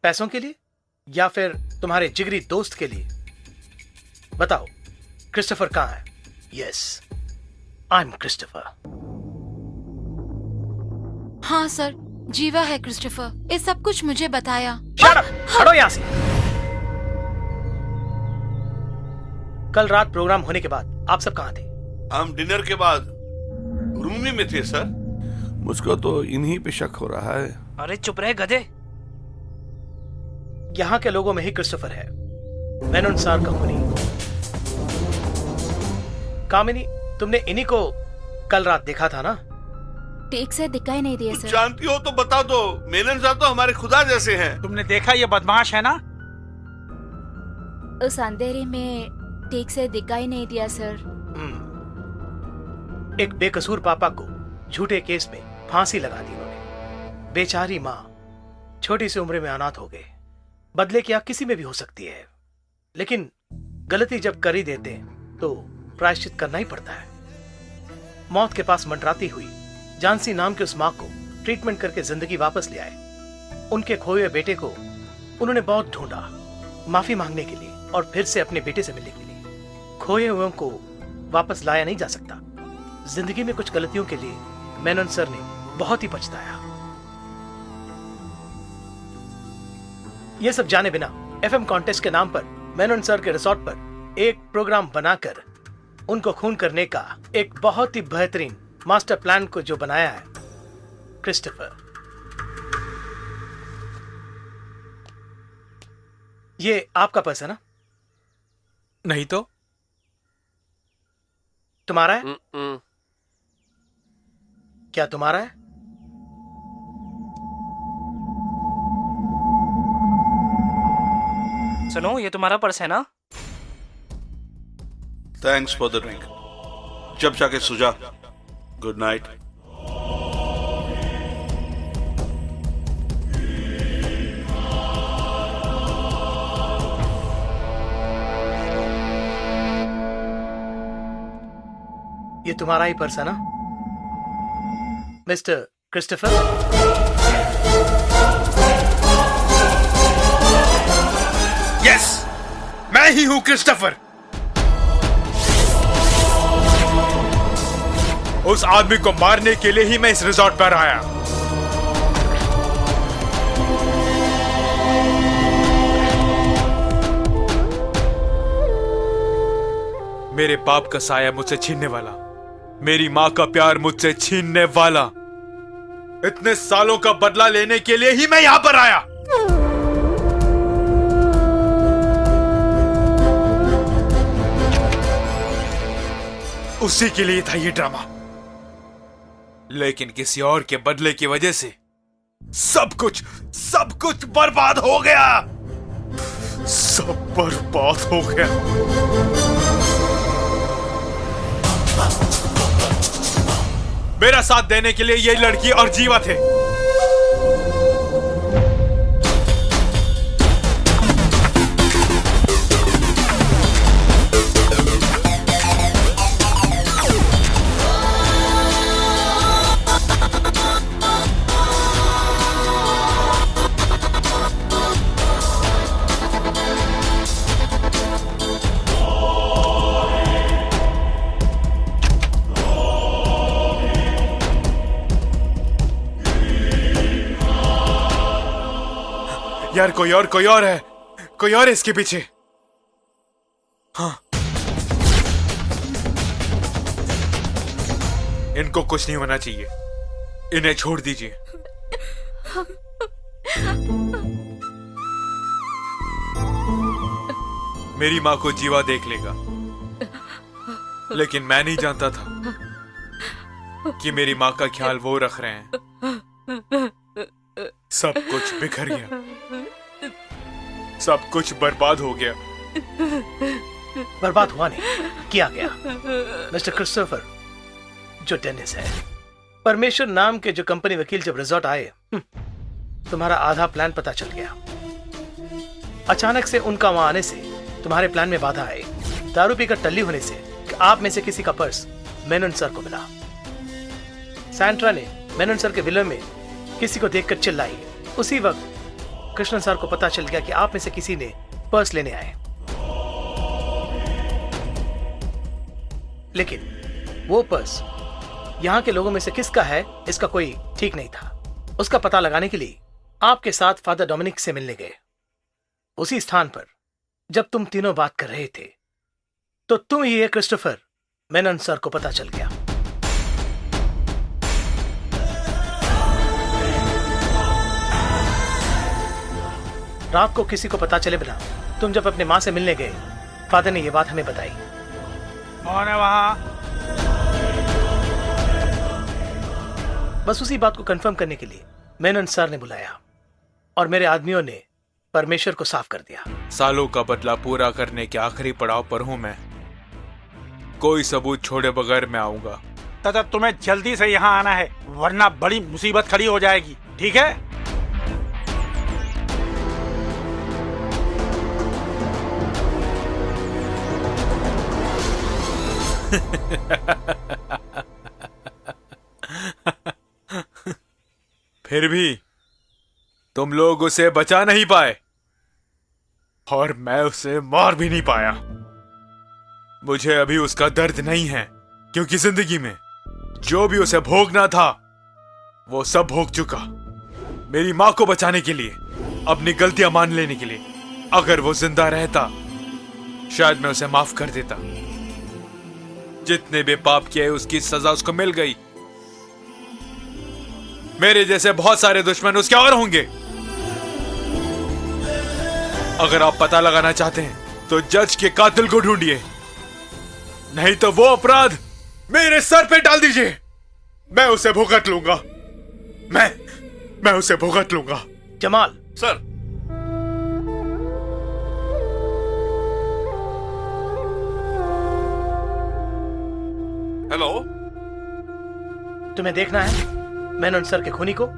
S8: पैसों के लिए या फिर तुम्हारे जिगरी दोस्त के लिए? बताओ, क्रिस्टोफर कहाँ है? Yes, I am Christopher.
S2: हाँ सर, जीवा है क्रिस्टोफर। ये सब कुछ मुझे बताया।
S8: Shut up! खड़ो यहाँ से। कल रात प्रोग्राम होने के बाद आप सब कहाँ थे?
S1: हम डिनर के बाद रूम में थे सर। मुझको तो इन्हीं पे शक हो रहा है।
S11: अरे चुप रहे गधे।
S8: यहाँ के लोगों में ही क्रिस्टोफर है, मेनन सर का खूनी। कामिनी, तुमने इन्हीं को कल रात देखा था ना?
S3: ठीक से दिखाई नहीं दिया सर।
S1: जानती हो तो बता दो। मेनन सर तो हमारे खुदा जैसे हैं।
S13: तुमने देखा ये बदमाश है ना?
S3: उस अंधेरे में ठीक से दिखाई नहीं दिया सर।
S8: एक बेकसूर पापा को झूठे केस में फांसी लगा दी उन्होंने। बेचारी माँ छोटी सी उम्र में अनाथ हो गए। बदले की आग किसी में भी हो सकती है, लेकिन गलती जब कर ही देते हैं तो प्रायश्चित करना ही पड़ता है। मौत के पास मंडराती हुई जानसी नाम की उस माँ को ट्रीटमेंट करके जिंदगी वापस ले आए। उनके खोए हुए बेटे को उन्होंने बहुत ढूंढा, माफी मांगने के लिए और फिर से अपने बेटे से मिलने के लिए। खोए हुए को वापस लाया नहीं जा सकता। जिंदगी में कुछ गलतियों के लिए मेनन सर ने बहुत ही पछताया। ये सब जाने बिना एफएम कॉन्टेस्ट के नाम पर मेनन सर के रिसोर्ट पर एक प्रोग्राम बनाकर उनको खून करने का एक बहुत ही बेहतरीन मास्टर प्लान को जो बनाया है क्रिस्टोफर। ये आपका पर्स है ना?
S7: नहीं तो
S8: तुम्हारा है? क्या तुम्हारा है?
S11: सुनो, ये तुम्हारा पर्स है ना?
S9: Thanks for the drink. जब जाके सुझा। Good night.
S8: ये तुम्हारा ही पर्स है ना मिस्टर क्रिस्टोफर?
S7: यस, मैं ही हूं क्रिस्टोफर। उस आदमी को मारने के लिए ही मैं इस रिजॉर्ट पर आया। मेरे बाप का साया मुझसे छीनने वाला, मेरी माँ का प्यार मुझसे छीनने वाला, इतने सालों का बदला लेने के लिए ही मैं यहां पर आया। उसी के लिए था ये ड्रामा, लेकिन किसी और के बदले की वजह से सब कुछ बर्बाद हो गया। सब बर्बाद हो गया। मेरा साथ देने के लिए ये लड़की और जीवा थे। यार कोई और है। कोई और है इसके पीछे। हाँ, इनको कुछ नहीं होना चाहिए, इन्हें छोड़ दीजिए। मेरी माँ को जीवा देख लेगा, लेकिन मैं नहीं जानता था कि मेरी माँ का ख्याल वो रख रहे हैं। सब कुछ बिखर गया, सब कुछ बर्बाद हो गया।
S8: बर्बाद हुआ नहीं, किया गया। मिस्टर क्रिस्टोफर, जो डेनिस है, परमेश्वर नाम के जो कंपनी वकील जब रिजॉर्ट आए, तुम्हारा आधा प्लान पता चल गया। अचानक से उनका वहां आने से तुम्हारे प्लान में बाधा आई। दारू पीकर टल्ली होने से कि आप में से किसी का पर्स मेनन सर को मिला। सैंट्रा ने मेनन सर के विला में किसी को देखकर चिल्लाई। उसी वक्त कृष्णन सर को पता चल गया कि आप में से किसी ने पर्स लेने आए, लेकिन वो पर्स यहाँ के लोगों में से किसका है इसका कोई ठीक नहीं था। उसका पता लगाने के लिए आपके साथ फादर डोमिनिक से मिलने गए। उसी स्थान पर जब तुम तीनों बात कर रहे थे तो तुम ही है क्रिस्टोफर, मेनन सर को पता चल गया। रात को किसी को पता चले बिना तुम जब अपने माँ से मिलने गए, फादर ने यह बात हमें बताई।
S13: कौन है वहां?
S8: बस उसी बात को कंफर्म करने के लिए मेनन सर ने बुलाया और मेरे आदमियों ने परमेश्वर को साफ कर दिया।
S7: सालों का बदला पूरा करने के आखिरी पड़ाव पर हूं मैं। कोई सबूत छोड़े बगैर मैं आऊंगा।
S13: तथा तुम्हें जल्दी से यहाँ आना है, वरना बड़ी मुसीबत खड़ी हो जाएगी, ठीक है?
S7: फिर भी तुम लोग उसे बचा नहीं पाए और मैं उसे मार भी नहीं पाया। मुझे अभी उसका दर्द नहीं है, क्योंकि जिंदगी में जो भी उसे भोगना था वो सब भोग चुका। मेरी मां को बचाने के लिए, अपनी गलतियां मान लेने के लिए, अगर वो जिंदा रहता शायद मैं उसे माफ कर देता। जितने भी पाप किए उसकी सजा उसको मिल गई। मेरे जैसे बहुत सारे दुश्मन उसके और होंगे। अगर आप पता लगाना चाहते हैं तो जज के कातिल को ढूंढिए, नहीं तो वो अपराध मेरे सर पे डाल दीजिए। मैं उसे भुगत लूंगा। मैं उसे भुगत लूंगा।
S8: जमाल
S1: सर, हेलो,
S8: तुम्हें देखना है मेनन सर के खूनी को?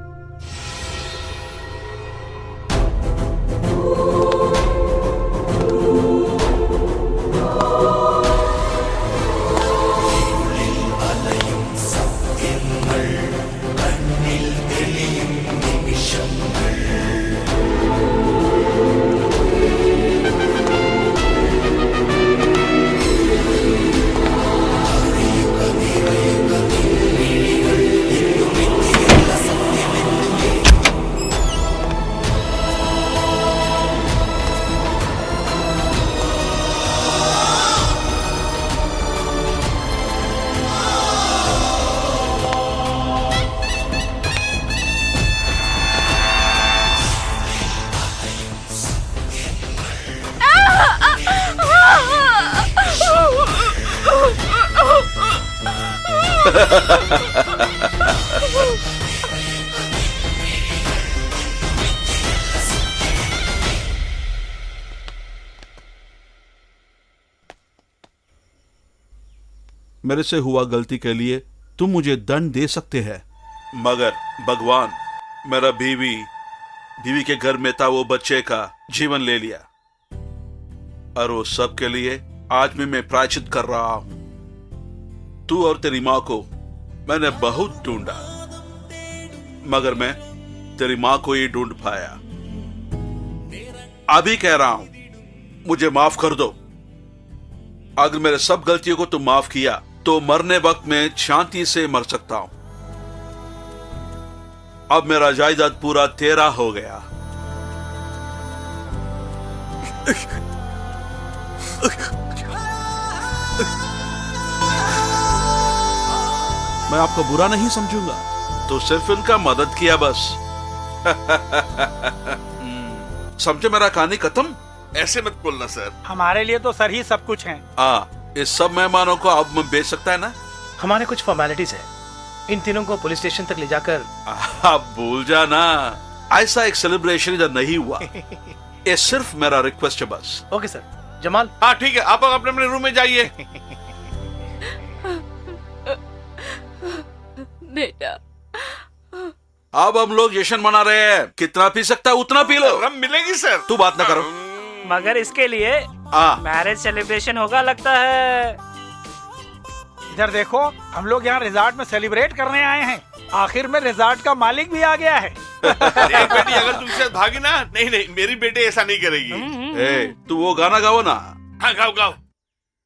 S9: मेरे से हुआ गलती के लिए तुम मुझे दंड दे सकते हैं, मगर भगवान मेरा बीवी के घर में था वो बच्चे का जीवन ले लिया, और वो सब के लिए आज मैं प्रायश्चित कर रहा हूं। तू और तेरी माँ को मैंने बहुत ढूंढा, मगर मैं तेरी माँ को ही ढूंढ पाया। अभी कह रहा हूं, मुझे माफ कर दो। अगर मेरे सब गलतियों को तुम माफ किया तो मरने वक्त में शांति से मर सकता हूं। अब मेरा जायदाद पूरा तेरा हो गया। मैं आपको बुरा नहीं समझूंगा, तो सिर्फ इनका मदद किया बस। समझे मेरा कहानी खत्म?
S1: ऐसे मत बोलना सर।
S13: हमारे लिए तो सर ही सब कुछ हैं।
S9: इस सब मेहमानों को अब मैं बेच सकता है ना?
S8: हमारे कुछ फॉर्मेलिटीज है, इन तीनों को पुलिस स्टेशन तक ले जाकर।
S9: आप भूल जाना, ऐसा एक सेलिब्रेशन इधर नहीं हुआ। ये सिर्फ मेरा रिक्वेस्ट है बस।
S8: Okay sir. जमाल?
S1: हाँ ठीक है, आप अपने अपने रूम में जाइए।
S3: बेटा,
S9: अब हम लोग जश्न मना रहे हैं, कितना पी सकता है उतना पी लो।
S1: रम मिलेगी सर।
S9: तू बात ना करो।
S11: मगर इसके लिए मैरिज सेलिब्रेशन होगा लगता है।
S13: इधर देखो, हम लोग यहाँ रिजॉर्ट में सेलिब्रेट करने आए हैं। आखिर में रिजॉर्ट का मालिक भी आ गया है।
S1: देख बेटी, अगर तुमसे भागी ना, नहीं नहीं, मेरी बेटी ऐसा नहीं करेगी।
S9: तू वो गाना गाओ ना।
S1: हाँ गाओ गाओ।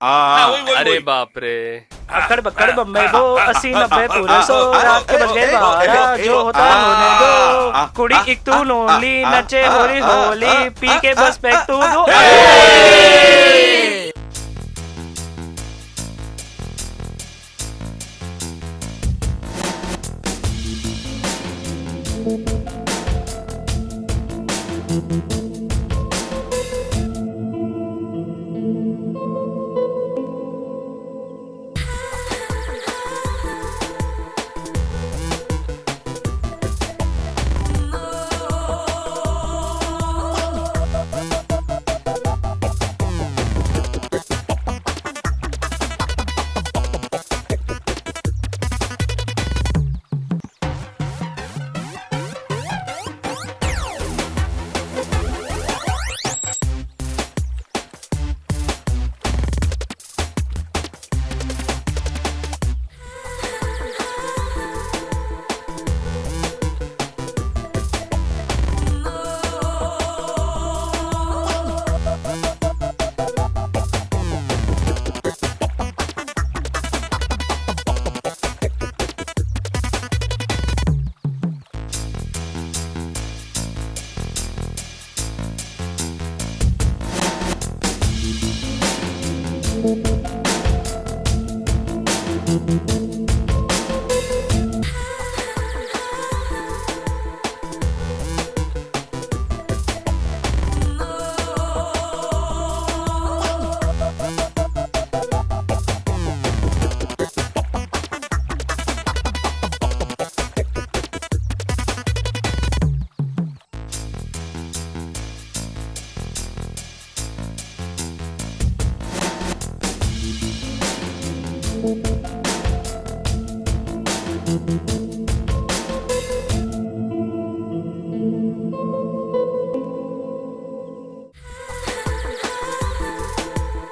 S10: अरे बाप रे।
S11: अकड़ बकड़ बम्बे दो, 80-90 पूरे 100, रात के बज गए 12, जो होता होने दो। कुड़ी एक तू लोनली, नचे होली होली, पी के बस पैक तू दो।
S12: Thank you.